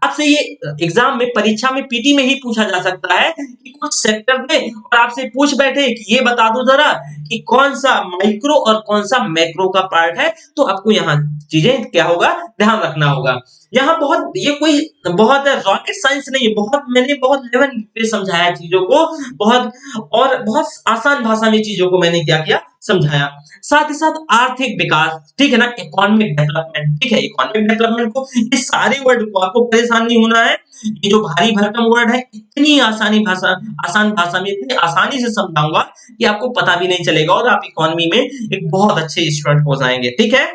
आपसे ये एग्जाम में, परीक्षा में, पीटी में ही पूछा जा सकता है कि कुछ सेक्टर में और आपसे पूछ बैठे कि ये बता दो जरा कि कौन सा माइक्रो और कौन सा मैक्रो का पार्ट है, तो आपको यहाँ चीजें क्या होगा? ध्यान रखना होगा। यहाँ बहुत, ये कोई बहुत रॉकेट साइंस नहीं है, बहुत मैंने बहुत लेवल पे समझाया चीजों को, बहुत और बहुत आसान भाषा में चीजों को मैंने क्या किया? समझाया। साथ ही साथ आर्थिक विकास, ठीक है ना, इकोनॉमिक डेवलपमेंट, ठीक है, इकोनॉमिक डेवलपमेंट को, ये सारे वर्ड को आपको परेशान नहीं होना है, ये जो भारी भरकम वर्ड है इतनी आसान भाषा में इतनी आसानी से समझाऊंगा कि आपको पता भी नहीं चलेगा और आप इकोनॉमी में एक बहुत अच्छे स्टूडेंट हो जाएंगे। ठीक है,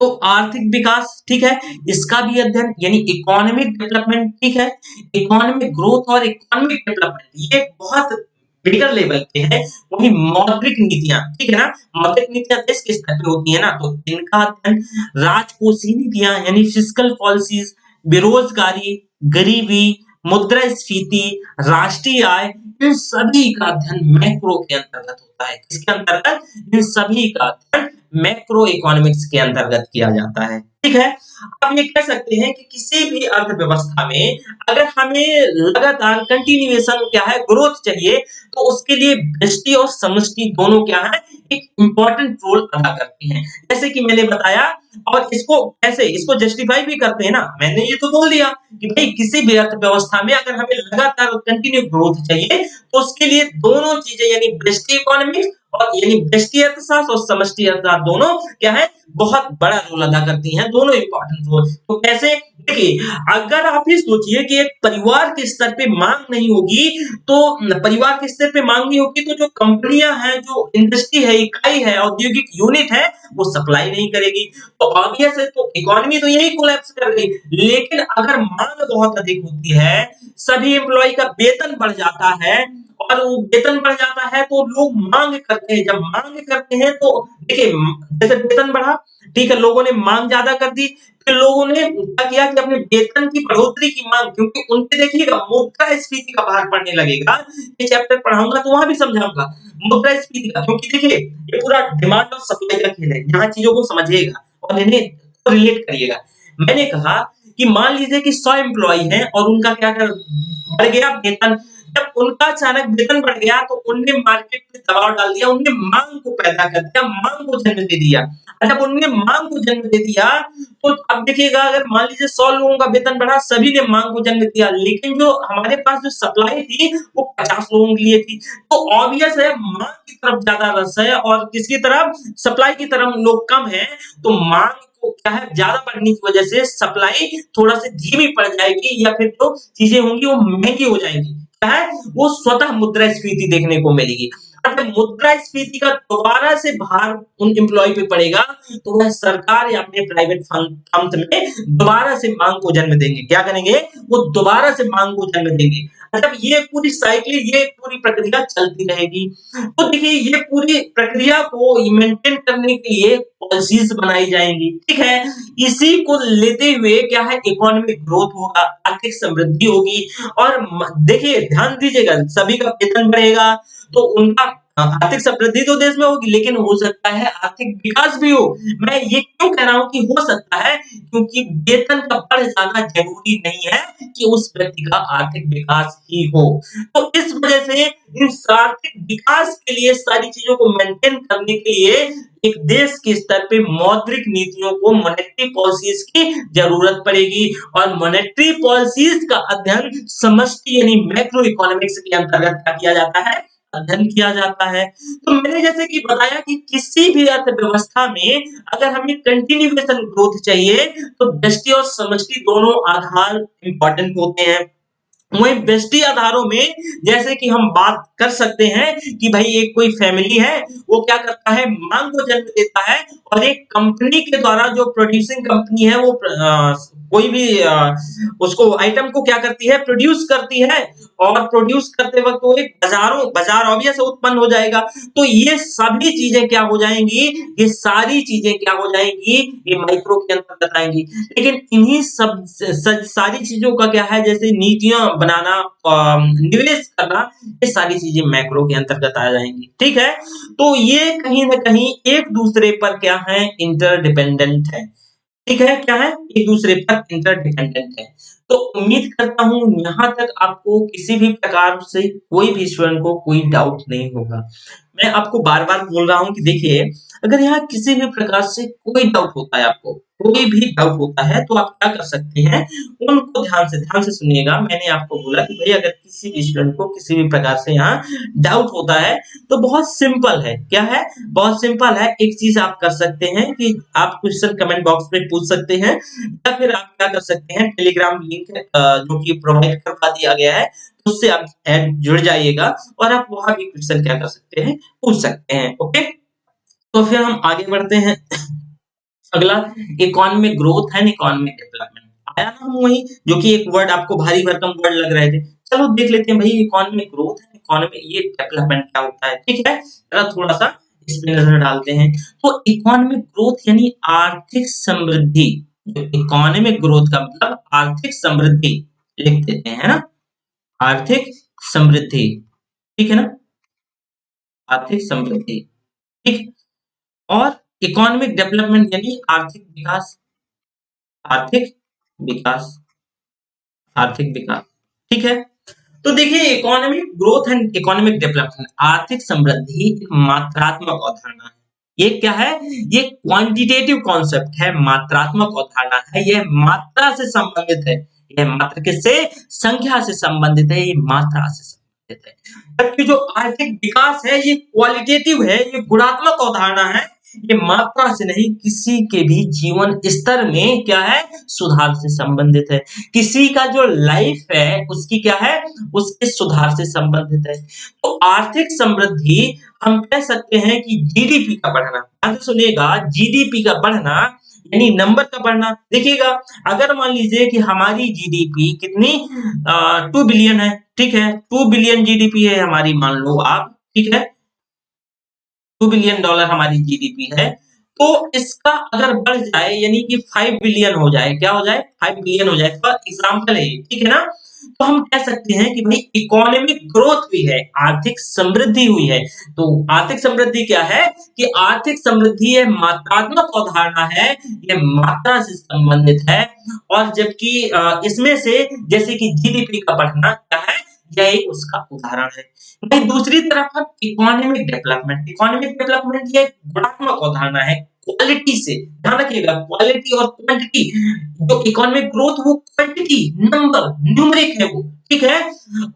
तो आर्थिक विकास, ठीक है, इसका भी अध्ययन, यानी इकोनॉमिक डेवलपमेंट, ठीक है, इकोनॉमिक ग्रोथ और इकोनॉमिक डेवलपमेंट, ये बहुत बिगर लेवल पे है। वही मौद्रिक नीतियां, ठीक है ना, मौद्रिक नीतियां देश के स्तर पे होती है ना, तो इनका अध्ययन, राजकोषीय नीतियां यानी फिस्कल पॉलिसीज, बेरोजगारी, गरीबी, मुद्रास्फीति, राष्ट्रीय आय, इन सभी का अध्ययन मैक्रो के अंतर्गत होता है। किसके अंतर्गत? इन सभी का अध्ययन मैक्रो इकोनॉमिक्स के अंतर्गत किया जाता है। ठीक है, आप ये कह सकते हैं कि किसी भी अर्थव्यवस्था में अगर हमें लगातार कंटिन्यूएशन क्या है? ग्रोथ चाहिए, तो उसके लिए व्यष्टि और समष्टि दोनों क्या है? एक इंपॉर्टेंट रोल अदा करती हैं। जैसे कि मैंने बताया, और इसको कैसे, इसको जस्टिफाई भी करते हैं ना, मैंने ये तो बोल दिया कि भाई किसी भी अर्थव्यवस्था में अगर हमें लगातार कंटिन्यू ग्रोथ चाहिए, तो उसके लिए दोनों चीजें, यानी व्यष्टि इकोनॉमिक्स और यानी व्यष्टि अर्थशास्त्र और समष्टि अर्थशास्त्र, दोनों क्या है? बहुत बड़ा रोल अदा करती हैं, दोनों इंपॉर्टेंट रोल। तो कैसे? देखिए, अगर आप ही सोचिए कि एक परिवार के स्तर पे मांग नहीं होगी, तो परिवार के स्तर पे मांग नहीं होगी, तो जो कंपनियां हैं, जो इंडस्ट्री है, इकाई है, औद्योगिक यूनिट है, वो सप्लाई नहीं करेगी, तो ऑब्वियस है, तो इकोनॉमी तो यही कोलैप्स कर गई। लेकिन अगर मांग बहुत अधिक होती है, सभी एम्प्लॉय का वेतन बढ़ जाता है और वो वेतन बढ़ जाता है तो लोग मांग करते हैं, जब मांग करते हैं तो देखिए जैसे वेतन बढ़ा, ठीक है, लोगों ने मांग ज्यादा कर दी, फिर लोगों ने क्या किया कि अपने वेतन की बढ़ोतरी की मांग, क्योंकि उनपे देखिएगा मुद्रास्फीति का भार पड़ने लगेगा। ये चैप्टर पढ़ाऊंगा तो वहां भी समझाऊंगा मुद्रास्फीति का, क्योंकि देखिए ये पूरा डिमांड और सप्लाई का खेल है, यहाँ चीजों को समझिएगा और इन्हें रिलेट करिएगा। मैंने कहा कि मान लीजिए कि 100 एम्प्लॉई हैं और उनका क्या कर बढ़ गया वेतन, जब उनका अचानक वेतन बढ़ गया तो उनने मार्केट में दबाव डाल दिया, उनने मांग को पैदा कर दिया, मांग को जन्म दे दिया। और जब उनने मांग को जन्म दे दिया तो अब देखिएगा, अगर मान लीजिए 100 लोगों का वेतन बढ़ा, सभी ने मांग को जन्म दिया, लेकिन जो हमारे पास जो सप्लाई थी वो 50 लोगों के लिए थी। तो ऑब्वियस है मांग की तरफ ज्यादा रस है और किसकी तरफ, सप्लाई की तरफ लोग कम है, तो मांग को क्या है ज्यादा बढ़ने की वजह से सप्लाई थोड़ा सा धीमी पड़ जाएगी या फिर जो चीजें होंगी वो महंगी हो जाएंगी, क्या है वो स्वतः मुद्रास्फीति देखने को मिलेगी। और जब मुद्रास्फीति का दोबारा से भार उन एम्प्लॉय पे पड़ेगा तो वह सरकार या अपने प्राइवेट फंड में दोबारा से मांग को जन्म देंगे, क्या करेंगे वो दोबारा से मांग को जन्म देंगे। मतलब ये पूरी साइकिल, ये पूरी प्रक्रिया चलती रहेगी। तो देखिए ये पूरी प्रक्रिया को मेंटेन करने के लिए पॉलिसीज बनाई जाएंगी, ठीक है। इसी को लेते हुए क्या है इकोनॉमिक ग्रोथ होगा, आर्थिक समृद्धि होगी। और देखिए ध्यान दीजिएगा, सभी का वेतन बढ़ेगा तो उनका आर्थिक समृद्धि तो देश में होगी, लेकिन हो सकता है आर्थिक विकास भी हो। मैं ये क्यों कह रहा हूं कि हो सकता है, क्योंकि वेतन का बढ़ जाना जरूरी नहीं है कि उस व्यक्ति का आर्थिक विकास ही हो। तो इस वजह से इस आर्थिक विकास के लिए सारी चीजों को मेंटेन करने के लिए एक देश के स्तर पे मौद्रिक नीतियों को, मॉनेटरी पॉलिसीज की जरूरत पड़ेगी। और मॉनेटरी पॉलिसीज का अध्ययन समष्टि यानी मैक्रो इकोनॉमिक्स के अंतर्गत क्या किया जाता है, अध्ययन किया जाता है। तो मैंने जैसे कि बताया कि किसी भी अर्थव्यवस्था में अगर हमें कंटिन्यूएशन ग्रोथ चाहिए तो व्यष्टि और समष्टि दोनों आधार इंपॉर्टेंट होते हैं। वहीं व्यष्टि आधारों में जैसे कि हम बात कर सकते हैं कि भाई एक कोई फैमिली है, वो क्या करता है मांग को जन्म देता है, और एक कंपनी के द्वारा जो प्रोड्यूसिंग कंपनी है वो कोई भी उसको आइटम को क्या करती है प्रोड्यूस करती है, और प्रोड्यूस करते वक्त वो एक बाजार ऑब्वियस उत्पन्न हो जाएगा। तो ये सभी चीजें क्या हो जाएंगी, ये सारी चीजें क्या हो जाएंगी, ये माइक्रो के अंतर्गत आएंगी। लेकिन इन्हीं सब सारी चीजों का क्या है, जैसे नीतियां बनाना, निवेश करना, ये सारी चीजें मैक्रो के अंतर्गत आ जाएंगी, ठीक है। तो ये कहीं ना कहीं एक दूसरे पर क्या है, इंटरडिपेंडेंट है, ठीक है, क्या है एक दूसरे पर इंटरडिपेंडेंट है। तो उम्मीद करता हूं यहाँ तक आपको किसी भी प्रकार से कोई भी स्टूडेंट को कोई डाउट नहीं होगा। मैं आपको बार बार बोल रहा हूं कि देखिए अगर यहाँ किसी भी प्रकार से कोई डाउट होता है, आपको कोई भी डाउट होता है तो आप क्या कर सकते हैं, उनको ध्यान से सुनिएगा। मैंने आपको बोला कि भाई अगर किसी भी स्टूडेंट को किसी भी प्रकार से यहाँ डाउट होता है तो बहुत सिंपल है, क्या है बहुत सिंपल है। एक चीज आप कर सकते हैं कि आप क्वेश्चन कमेंट बॉक्स में पूछ सकते हैं, या फिर आप क्या कर सकते हैं टेलीग्राम लिंक जो कि प्रोवाइड करवा दिया गया है उससे आप जुड़ जाइएगा और आप वहां भी क्वेश्चन क्या कर सकते हैं, पूछ सकते हैं। ओके, तो फिर हम आगे बढ़ते हैं। अगला economic growth and economic development आया ना, हम वही जो कि एक वर्ड आपको भारी भरकम वर्ड लग रहे थे। चलो देख लेते हैं भाई इकोनॉमिक ग्रोथ एंड इकोनॉमिक ये डेवलपमेंट क्या होता है, ठीक है। जरा थोड़ा सा इसमें नजर डालते हैं। तो इकोनॉमिक ग्रोथ यानी आर्थिक समृद्धि, इकोनॉमिक ग्रोथ का मतलब आर्थिक समृद्धि लिख देते हैं ना, आर्थिक समृद्धि, ठीक है ना, आर्थिक समृद्धि, ठीक। और इकोनॉमिक डेवलपमेंट यानी आर्थिक विकास, आर्थिक विकास, आर्थिक विकास, ठीक है। तो देखिए economic growth and economic development, आर्थिक समृद्धि एक मात्रात्मक अवधारणा है। ये क्या है, ये क्वांटिटेटिव कॉन्सेप्ट है, मात्रात्मक अवधारणा है, यह मात्रा से संबंधित है। यह मात्रा किससे, संख्या से संबंधित है, ये मात्रा से संबंधित है। जबकि जो आर्थिक विकास है ये क्वालिटेटिव है, ये गुणात्मक अवधारणा है, ये मात्रा से नहीं, किसी के भी जीवन स्तर में क्या है, सुधार से संबंधित है। किसी का जो लाइफ है उसकी क्या है, उसके सुधार से संबंधित है। तो आर्थिक समृद्धि हम कह सकते हैं कि जीडीपी का बढ़ना, ध्यान से सुनिएगा, जीडीपी का बढ़ना यानी नंबर का बढ़ना। देखिएगा, अगर मान लीजिए कि हमारी जीडीपी कितनी 2 बिलियन है, ठीक है, 2 बिलियन जीडीपी है हमारी, मान लो आप, ठीक है, $2 बिलियन हमारी जीडीपी है, तो इसका अगर बढ़ जाए यानी कि 5 बिलियन हो जाए, क्या हो जाए, 5 बिलियन हो जाए, फॉर एग्जाम्पल है ये, ठीक है ना। तो हम कह सकते हैं कि भाई इकोनॉमिक ग्रोथ हुई है, आर्थिक समृद्धि हुई है। तो आर्थिक समृद्धि क्या है कि आर्थिक समृद्धि ये मात्रात्मक अवधारणा है, ये मात्रा से संबंधित है। और जबकि इसमें से जैसे कि जीडीपी का बढ़ना क्या है, यह एक उसका उदाहरण है। वहीं दूसरी तरफ हम इकोनॉमिक डेवलपमेंट ये गुणात्मक अवधारणा है, क्वालिटी से। ध्यान रखिएगा, क्वालिटी और क्वांटिटी, जो इकोनॉमिक ग्रोथ वो क्वांटिटी, नंबर, न्यूमेरिक है वो, ठीक है।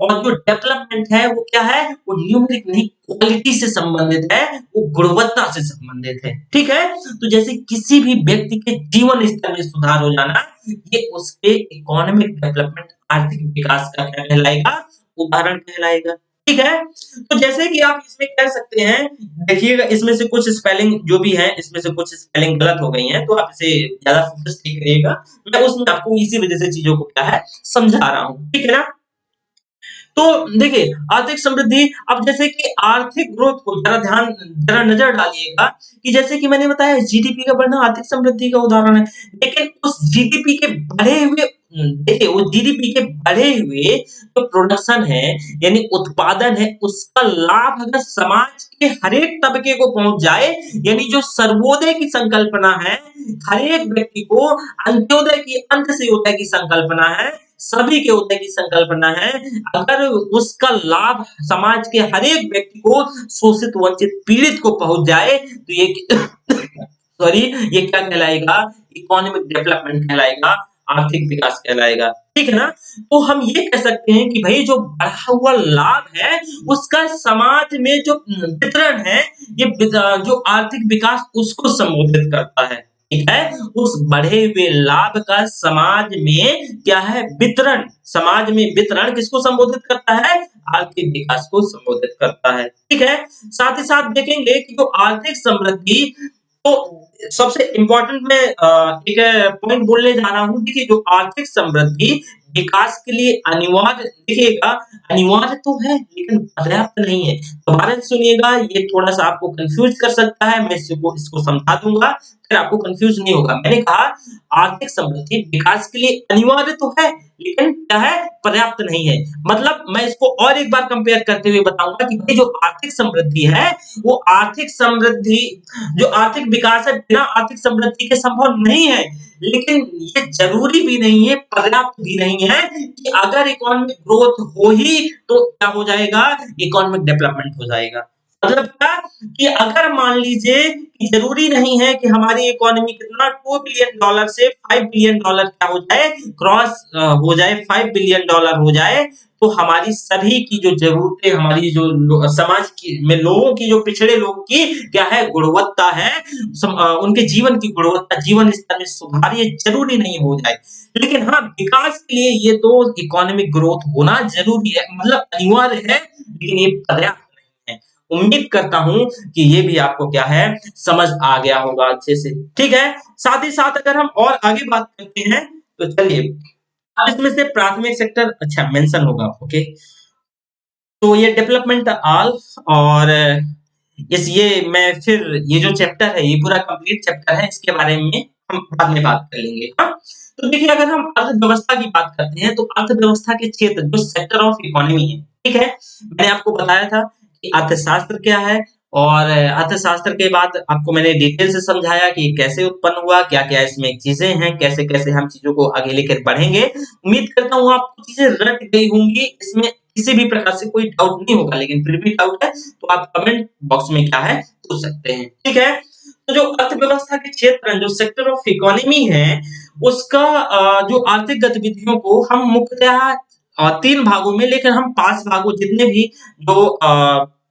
और जो डेवलपमेंट है वो क्या है, वो न्यूमेरिक नहीं, क्वालिटी से संबंधित है, वो गुणवत्ता से संबंधित है, ठीक है। तो जैसे किसी भी व्यक्ति के जीवन स्तर में सुधार हो जाना, ये उसके इकोनॉमिक डेवलपमेंट, आर्थिक विकास का क्या कहलाएगा, उदाहरण कहलाएगा, ठीक है। तो जैसे कि आप इसमें कह सकते हैं, देखिएगा इसमें से कुछ स्पेलिंग जो भी है, इसमें से कुछ स्पेलिंग गलत हो गई हैं, तो आप इसे ज्यादा फोकस नहीं करिएगा। मैं उसमें आपको इसी वजह से चीजों को क्या है समझा रहा हूँ, ठीक है ना। तो देखिए, आर्थिक समृद्धि, अब जैसे कि आर्थिक ग्रोथ को जरा नजर डालिएगा कि जैसे कि मैंने बताया जीडीपी का बढ़ना आर्थिक समृद्धि का उदाहरण है। लेकिन उस जीडीपी के बढ़े हुए, देखिए वो जीडीपी के बढ़े हुए जो प्रोडक्शन है, यानी उत्पादन है, उसका लाभ अगर समाज के हर एक तबके को पहुंच जाए, यानी जो सर्वोदय की संकल्पना है, हर एक व्यक्ति को, अंत्योदय की, अंत से उदय की संकल्पना है, सभी के उदय की संकल्पना है, अगर उसका लाभ समाज के हर एक व्यक्ति को, शोषित, वंचित, पीड़ित को पहुंच जाए, तो ये सॉरी, ये क्या कहलाएगा, इकोनॉमिक डेवलपमेंट कहलाएगा, आर्थिक विकास कहलाएगा, ठीक है ना। तो हम ये कह सकते हैं कि भाई जो बढ़ा हुआ लाभ है, उसका समाज में जो वितरण है, ये जो आर्थिक विकास उसको संबोधित करता है, ठीक है। उस बढ़े हुए लाभ का समाज में क्या है, वितरण, समाज में वितरण किसको संबोधित करता है, आर्थिक विकास को संबोधित करता है, ठीक है। साथ ही साथ देखेंगे कि जो आर्थिक समृद्धि, तो सबसे इम्पोर्टेंट मैं एक पॉइंट बोलने जा रहा हूँ। देखिए, जो आर्थिक समृद्धि विकास के लिए अनिवार्य, देखिएगा, अनिवार्य तो है लेकिन पर्याप्त नहीं है। दोबारा से सुनिएगा, ये थोड़ा सा आपको कंफ्यूज कर सकता है, मैं इसको समझा दूंगा, फिर आपको कंफ्यूज नहीं होगा। मैंने कहा आर्थिक समृद्धि विकास के लिए अनिवार्य तो है लेकिन क्या है, पर्याप्त नहीं है। मतलब मैं इसको और एक बार कंपेयर करते हुए बताऊंगा कि भाई जो आर्थिक समृद्धि है, वो आर्थिक समृद्धि, जो आर्थिक विकास है, बिना आर्थिक समृद्धि के संभव नहीं है। लेकिन ये जरूरी भी नहीं है, पर्याप्त भी नहीं है कि अगर इकोनॉमिक ग्रोथ हो ही तो क्या हो जाएगा, इकोनॉमिक डेवलपमेंट हो जाएगा। मतलब क्या कि अगर मान लीजिए कि जरूरी नहीं है कि हमारी इकोनॉमी कितना $2 बिलियन से $5 बिलियन क्या हो जाए, क्रॉस हो जाए, $5 बिलियन हो जाए, तो हमारी सभी की जो जरूरतें, हमारी जो समाज की में लोगों की, जो पिछड़े लोग की क्या है, गुणवत्ता है, उनके जीवन की गुणवत्ता, जीवन स्तर में सुधार, ये जरूरी नहीं हो जाए। लेकिन हाँ, विकास के लिए ये तो इकोनॉमिक ग्रोथ होना जरूरी है, मतलब अनिवार्य है, लेकिन ये पर्याप्त नहीं है। उम्मीद करता हूं कि ये भी आपको क्या है, समझ आ गया होगा अच्छे से, ठीक है। साथ ही साथ अगर हम और आगे बात करते हैं, तो चलिए, अब इसमें से प्राथमिक सेक्टर अच्छा मेंशन होगा, ओके। तो ये डेवलपमेंट ऑल, और इस ये मैं फिर ये जो चैप्टर है, ये पूरा कंप्लीट चैप्टर है, इसके बारे में हम बाद में बात कर लेंगे, हाँ। तो देखिए, अगर हम अर्थव्यवस्था की बात करते हैं, तो अर्थव्यवस्था के क्षेत्र, जो सेक्टर ऑफ इकोनॉमी है, ठीक है, मैंने आपको बताया था कि अर्थशास्त्र क्या है, और अर्थशास्त्र के बाद आपको मैंने डिटेल से समझाया कि कैसे उत्पन्न हुआ, क्या क्या इसमें चीजें हैं, कैसे कैसे हम चीजों को आगे लेकर बढ़ेंगे। उम्मीद करता हूँ आपको चीजें रट गई होंगी, इसमें किसी भी प्रकार से कोई डाउट नहीं होगा, लेकिन फिर भी डाउट है तो आप कमेंट बॉक्स में क्या है पूछ सकते हैं, ठीक है। तो जो अर्थव्यवस्था के क्षेत्र, जो सेक्टर ऑफ इकोनॉमी है, उसका जो आर्थिक गतिविधियों को हम मुख्यतः 3 भागों में, लेकिन हम 5 भागों, जितने भी जो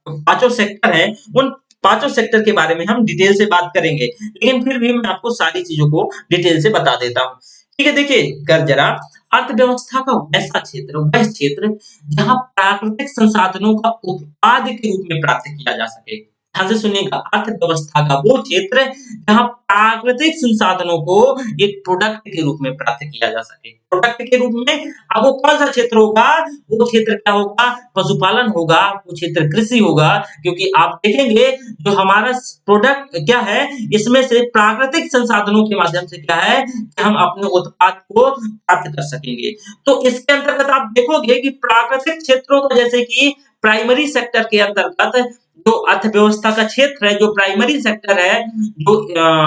पांचों सेक्टर हैं, उन पांचों सेक्टर के बारे में हम डिटेल से बात करेंगे, लेकिन फिर भी मैं आपको सारी चीजों को डिटेल से बता देता हूँ, ठीक है। देखिए, कर जरा, अर्थव्यवस्था का वैसा क्षेत्र, वह क्षेत्र जहां प्राकृतिक संसाधनों का उत्पाद के रूप में प्राप्त किया जा सके, ध्यान से सुनिएगा, अर्थव्यवस्था का वो क्षेत्र जहाँ प्राकृतिक संसाधनों को एक प्रोडक्ट के रूप में प्राप्त किया जा सके। प्रोडक्ट के रूप में अब वो कौन सा क्षेत्र होगा? वो क्षेत्र क्या होगा? पशुपालन होगा, वो क्षेत्र कृषि होगा, क्योंकि आप देखेंगे जो हमारा प्रोडक्ट क्या है, इसमें से प्राकृतिक संसाधनों के माध्यम से क्या है कि हम अपने उत्पाद को प्राप्त कर सकेंगे। तो इसके अंतर्गत आप देखोगे कि प्राकृतिक क्षेत्रों को, जैसे कि प्राइमरी सेक्टर के अंतर्गत जो अर्थव्यवस्था का क्षेत्र है, जो प्राइमरी सेक्टर है, जो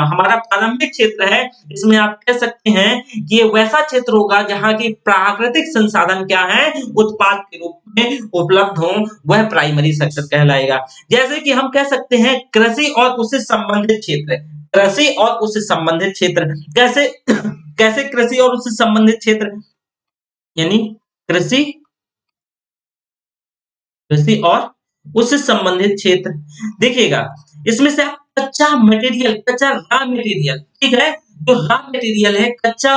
हमारा प्रारंभिक क्षेत्र है, इसमें आप कह सकते हैं कि ये वैसा क्षेत्र होगा जहाँ की प्राकृतिक संसाधन क्या है, उत्पाद के रूप में उपलब्ध हो, वह प्राइमरी सेक्टर कहलाएगा। जैसे कि हम कह सकते हैं कृषि और उससे संबंधित क्षेत्र, कृषि और उससे संबंधित क्षेत्र कैसे कैसे कृषि और उससे संबंधित क्षेत्र, यानी कृषि कृषि और उससे संबंधित क्षेत्र। देखिएगा, इसमें से आप कच्चा मटेरियल, कच्चा रॉ मटेरियल, ठीक है, जो रॉ मटेरियल है, कच्चा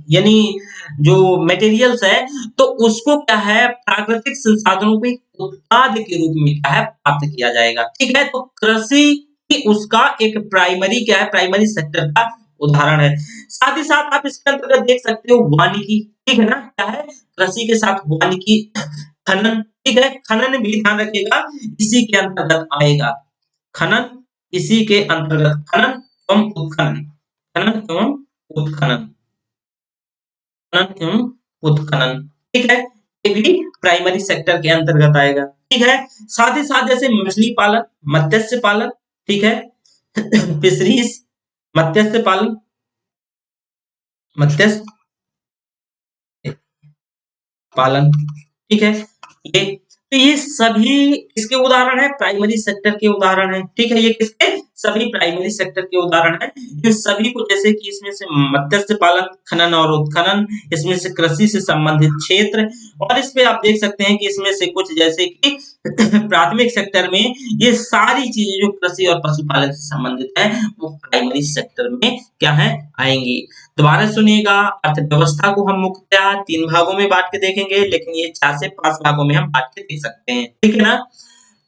यानी जो मटेरियल्स है, तो उसको क्या है, प्राकृतिक संसाधनों को एक उत्पाद के रूप में क्या है, प्राप्त किया जाएगा। ठीक है, तो कृषि ही उसका एक प्राइमरी क्या है, प्राइमरी सेक्टर का उदाहरण है। साथ ही साथ आप इसके अंतर्गत देख सकते हो वानिकी, ठीक है ना, क्या है, कृषि के साथ वानिकी, खनन, ठीक है, खनन भी ध्यान रखिएगा इसी के अंतर्गत आएगा। खनन इसी के अंतर्गत, खनन एवं उत्खनन, खनन एवं उत्खनन, खनन एवं उत्खनन, ठीक है, ये भी प्राइमरी सेक्टर के अंतर्गत आएगा। ठीक है, साथ ही साथ जैसे मछली पालन, मत्स्य पालन, ठीक है, फिशरीज, मत्स्य पालन, मत्स्य पालन, ठीक है, ये तो ये सभी किसके उदाहरण है, प्राइमरी सेक्टर के उदाहरण है। ठीक है, ये किसके, सभी प्राइमरी सेक्टर के उदाहरण है। ये सभी को, जैसे कि इसमें से मत्स्य पालन, खनन और उत्खनन, इसमें से कृषि से संबंधित क्षेत्र, और इस पे आप देख सकते हैं कि इसमें से कुछ जैसे कि प्राथमिक सेक्टर में ये सारी चीजें जो कृषि और पशुपालन से संबंधित है, वो प्राइमरी सेक्टर में क्या है, आएंगी। दोबारा सुनिएगा, अर्थव्यवस्था को हम मुख्यतः 3 भागों में बाँट के देखेंगे, लेकिन ये 4 से 5 भागों में हम बाँट के देख सकते हैं, ठीक है ना?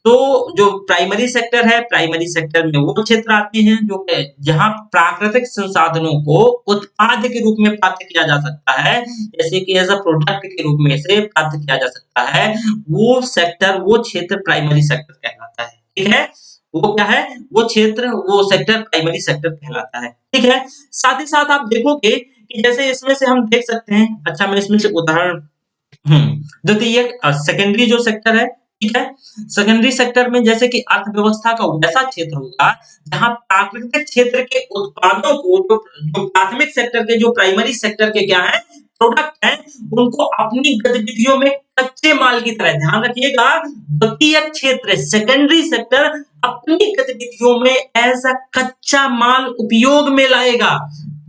तो जो प्राइमरी सेक्टर है, प्राइमरी सेक्टर में वो क्षेत्र आते हैं जो जहाँ प्राकृतिक संसाधनों को उत्पाद के रूप में प्राप्त किया जा सकता है, जैसे कि एज अ प्रोडक्ट के रूप में इसे प्राप्त किया जा सकता है, वो सेक्टर, वो क्षेत्र प्राइमरी सेक्टर कहलाता है, ठीक है? वो क्या है, वो क्षेत्र, वो सेक्टर प्राइमरी सेक्टर कहलाता है, ठीक है? साथ ही साथ आप देखोगे कि जैसे इसमें से हम देख सकते हैं, अच्छा मैं इसमें से उदाहरण द्वितीयक सेकेंडरी जो सेक्टर है, ठीक है, सेकेंडरी सेक्टर में जैसे कि अर्थव्यवस्था का वैसा क्षेत्र होगा जहां प्राकृतिक क्षेत्र के उत्पादों को, जो प्राथमिक सेक्टर के, जो प्राइमरी सेक्टर के क्या है, प्रोडक्ट है, उनको अपनी गतिविधियों में कच्चे माल की तरह, ध्यान रखिएगा, द्वितीयक क्षेत्र सेकेंडरी सेक्टर अपनी गतिविधियों में एज अ कच्चा माल उपयोग में लाएगा।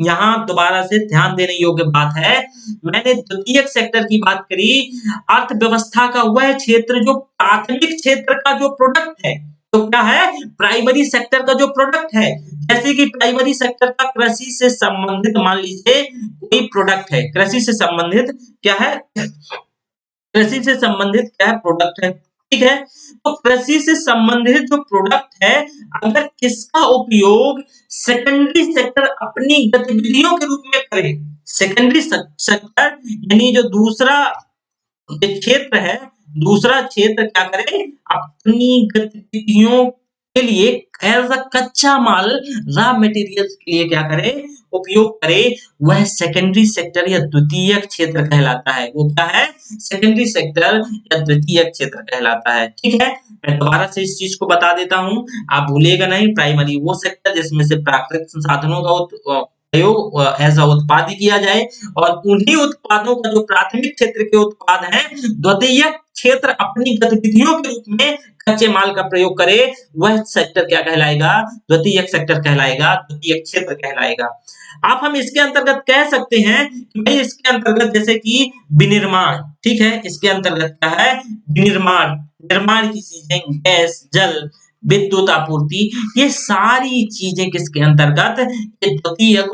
यहाँ दोबारा से ध्यान देने योग्य बात है, मैंने द्वितीयक सेक्टर की बात करी, अर्थव्यवस्था का वह क्षेत्र जो प्राथमिक क्षेत्र का जो प्रोडक्ट है, तो क्या है, प्राइमरी सेक्टर का जो प्रोडक्ट है, जैसे कि प्राइमरी सेक्टर का कृषि से संबंधित, मान लीजिए कोई प्रोडक्ट है, कृषि से संबंधित क्या है, कृषि से संबंधित क्या है, प्रोडक्ट है, ठीक है, तो कृषि से संबंधित जो प्रोडक्ट है, अगर इसका उपयोग सेकेंडरी सेक्टर अपनी गतिविधियों के रूप में करे, सेकेंडरी सेक्टर यानी जो दूसरा ये क्षेत्र है, दूसरा क्षेत्र क्या करे, अपनी गतिविधियों के लिए एज अ कच्चा माल, रॉ मटेरियल्स के लिए क्या करे, उपयोग करे, वह सेकेंडरी सेक्टर या द्वितीयक क्षेत्र कहलाता है। वो क्या है, सेकेंडरी सेक्टर या द्वितीयक क्षेत्र कहलाता है, ठीक है। मैं दोबारा से इस चीज को बता देता हूँ, आप भूलिएगा नहीं, प्राइमरी वो सेक्टर जिसमें से प्राकृतिक संसाधनों का प्रयोग एज अ उत्पाद किया जाए, और उन्हीं उत्पादों का जो प्राथमिक क्षेत्र के उत्पाद हैं, द्वितीयक क्षेत्र अपनी गतिविधियों के रूप में कच्चे माल का प्रयोग करे, वह सेक्टर क्या कहलाएगा, द्वितीयक सेक्टर कहलाएगा, द्वितीयक क्षेत्र कहलाएगा। आप हम इसके अंतर्गत कह सकते हैं कि भाई इसके अंतर्गत जैसे कि विनिर्माण, ठीक है, इसके अंतर्गत क्या है, विनिर्माण, निर्माण की चीजें, गैस, जल, विद्युत आपूर्ति, ये सारी चीजें किसके अंतर्गत, ये द्वितीयक,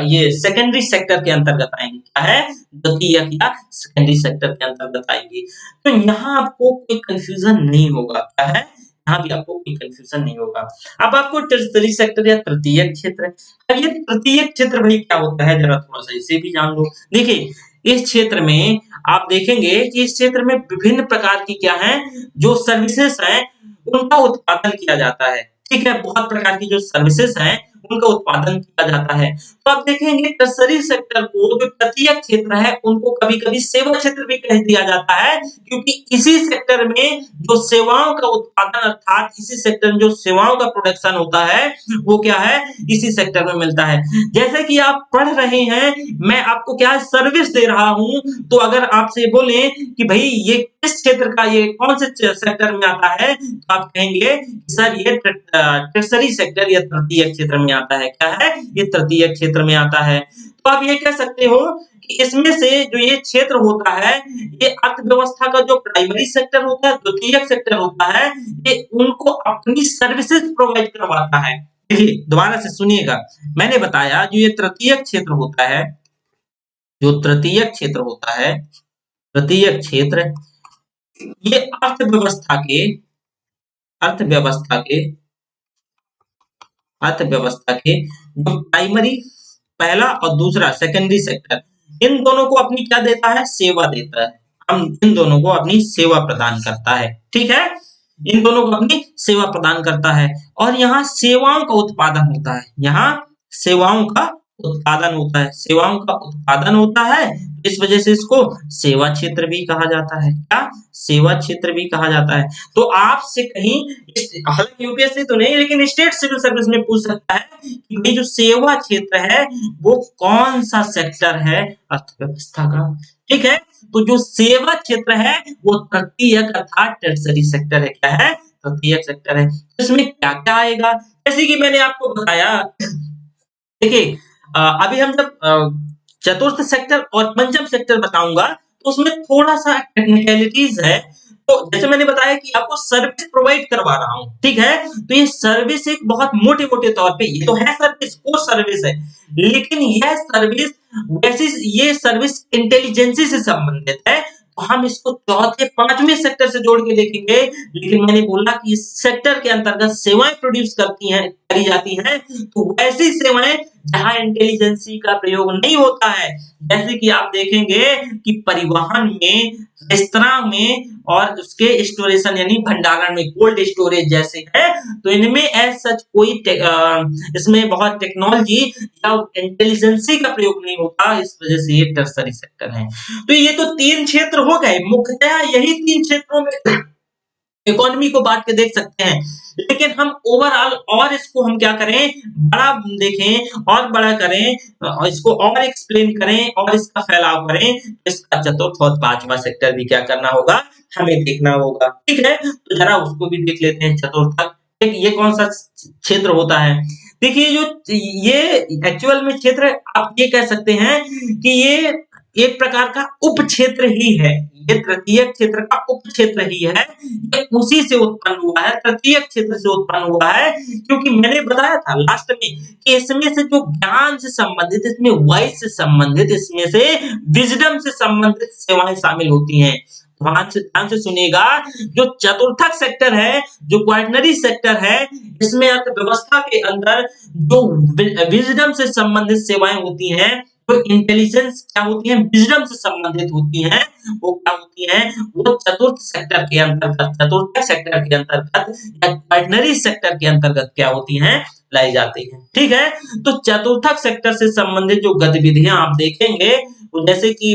ये सेकेंडरी सेक्टर के अंतर्गत आएंगी, क्या है, द्वितीयक या सेकेंडरी सेक्टर के अंतर्गत आएंगी। तो यहाँ आपको कोई कंफ्यूजन नहीं होगा, क्या है, यहाँ भी आपको कोई कंफ्यूजन नहीं होगा। अब आपको टर्सरी सेक्टर या तृतीयक क्षेत्र, अब ये तृतीयक क्षेत्र भाई क्या होता है, जरा थोड़ा सा इसे भी जान लो। देखिए इस क्षेत्र में आप देखेंगे कि इस क्षेत्र में विभिन्न प्रकार की क्या है, जो सर्विसेज हैं उनका उत्पादन किया जाता है। ठीक है, बहुत प्रकार की जो सर्विसेज हैं उनका उत्पादन किया जाता है। तो आप देखेंगे टर्सरी सेक्टर को, जो तृतीयक क्षेत्र है, उनको कभी-कभी सेवा क्षेत्र भी कह दिया जाता है, क्योंकि इसी सेक्टर में जो सेवाओं का उत्पादन, अर्थात इसी सेक्टर में जो सेवाओं का प्रोडक्शन होता है, वो क्या है, इसी सेक्टर में मिलता है। जैसे कि आप पढ़ रहे हैं, मैं आपको क्या है, सर्विस दे रहा हूँ, तो अगर आपसे बोले कि भाई ये किस क्षेत्र का, ये कौन से सेक्टर में आता है, तो आप कहेंगे सर ये टर्सरी सेक्टर या तृतीयक क्षेत्र में आता है। क्या है, ये तृतीयक क्षेत्र में आता है। तो आप ये कह सकते हो कि इसमें से जो ये क्षेत्र होता है, ये अर्थव्यवस्था का जो प्राइमरी सेक्टर होता है, द्वितीयक सेक्टर होता है, ये उनको अपनी सर्विसेज प्रोवाइड करवाता है। देखिए दोबारा से सुनिएगा, मैंने बताया जो ये तृतीयक क्षेत्र होता है, जो तृतीयक क्षेत्र होता है, तृतीयक क्षेत्र ये अर्थव्यवस्था के अर्थव्यवस्था के जो प्राइमरी, पहला और दूसरा सेकेंडरी सेक्टर, इन दोनों को अपनी क्या देता है, सेवा देता है। हम इन दोनों को अपनी सेवा प्रदान करता है। ठीक है, इन दोनों को अपनी सेवा प्रदान करता है, और यहाँ सेवाओं का उत्पादन होता है। यहाँ सेवाओं का उत्पादन होता है, सेवाओं का उत्पादन होता है, इस वजह से इसको सेवा क्षेत्र भी कहा जाता है। क्या, सेवा क्षेत्र भी कहा जाता है। तो आपसे कहीं, हालांकि यूपीएससी तो नहीं, लेकिन स्टेट सिविल सर्विस में पूछ सकता है कि ये जो सेवा क्षेत्र है वो कौन सा सेक्टर है अर्थव्यवस्था का। ठीक है, तो जो सेवा क्षेत्र है वो तृतीयक अर्थात टर्सरी सेक्टर है। क्या है, तृतीयक सेक्टर है। इसमें क्या क्या आएगा, जैसे कि मैंने आपको बताया, देखिए अभी हम जब चतुर्थ सेक्टर और पंचम सेक्टर बताऊंगा, तो उसमें थोड़ा सा टेक्निकलिटीज है। तो जैसे मैंने बताया कि आपको सर्विस प्रोवाइड करवा रहा हूँ, ठीक है, तो ये सर्विस एक बहुत मोटे-मोटे तौर पे, ये तो है सर्विस, वो सर्विस है, लेकिन यह सर्विस वैसी, ये सर्विस इंटेलिजेंसी से संबंधित है। तो हम इसको चौथे पांचवें सेक्टर से जोड़ के देखेंगे, लेकिन मैंने बोला कि इस सेक्टर के अंतर्गत सेवाएं प्रोड्यूस करी जाती हैं, तो वैसी सेवाएं जहां इंटेलिजेंसी का प्रयोग नहीं होता है, जैसे कि आप देखेंगे कि परिवहन में, रेस्तरां में, और उसके स्टोरेशन यानी भंडारण में, कोल्ड स्टोरेज जैसे है, तो इनमें एज सच कोई इसमें बहुत टेक्नोलॉजी या इंटेलिजेंसी का प्रयोग नहीं होता, इस वजह से ये टर्सरी सेक्टर है। तो ये तो तीन क्षेत्र हो गए, मुख्यतः यही तीन क्षेत्रों में इकोनॉमी को बांट के देख सकते हैं, लेकिन हम ओवरऑल और इसको हम क्या करें, बड़ा देखें और बड़ा करें, और इसको और एक्सप्लेन करें और इसका फैलाव करें, इसका चतुर्थ और पांचवा सेक्टर भी क्या करना होगा, हमें देखना होगा। ठीक है, तो जरा उसको भी देख लेते हैं चतुर्थक। ये कौन सा क्षेत्र होता है, देखिए जो ये एक्चुअल में क्षेत्र, आप ये कह सकते हैं कि ये एक प्रकार का उप क्षेत्र ही है, ये तृतीयक क्षेत्र का उप क्षेत्र ही है, ये उसी से उत्पन्न हुआ है, तृतीयक क्षेत्र से उत्पन्न हुआ है, क्योंकि मैंने बताया था लास्ट में कि इसमें से जो ज्ञान से संबंधित, इसमें वॉइस से संबंधित, इसमें से विजडम से संबंधित सेवाएं शामिल होती हैं। ध्यान से सुनिएगा, जो चतुर्थक सेक्टर है, जो क्वाटरनरी सेक्टर है, इसमें अर्थव्यवस्था के अंदर जो विजडम से संबंधित सेवाएं होती हैं, तो इंटेलिजेंस क्या होती है, विजडम से संबंधित होती हैं, वो क्या होती हैं, वो चतुर्थ सेक्टर के अंतर्गत, चतुर्थ सेक्टर के अंतर्गत या क्वाटरनरी सेक्टर के अंतर्गत क्या होती हैं, लाई जाती हैं। ठीक है, तो चतुर्थक सेक्टर से संबंधित जो गतिविधियां आप देखेंगे, तो जैसे कि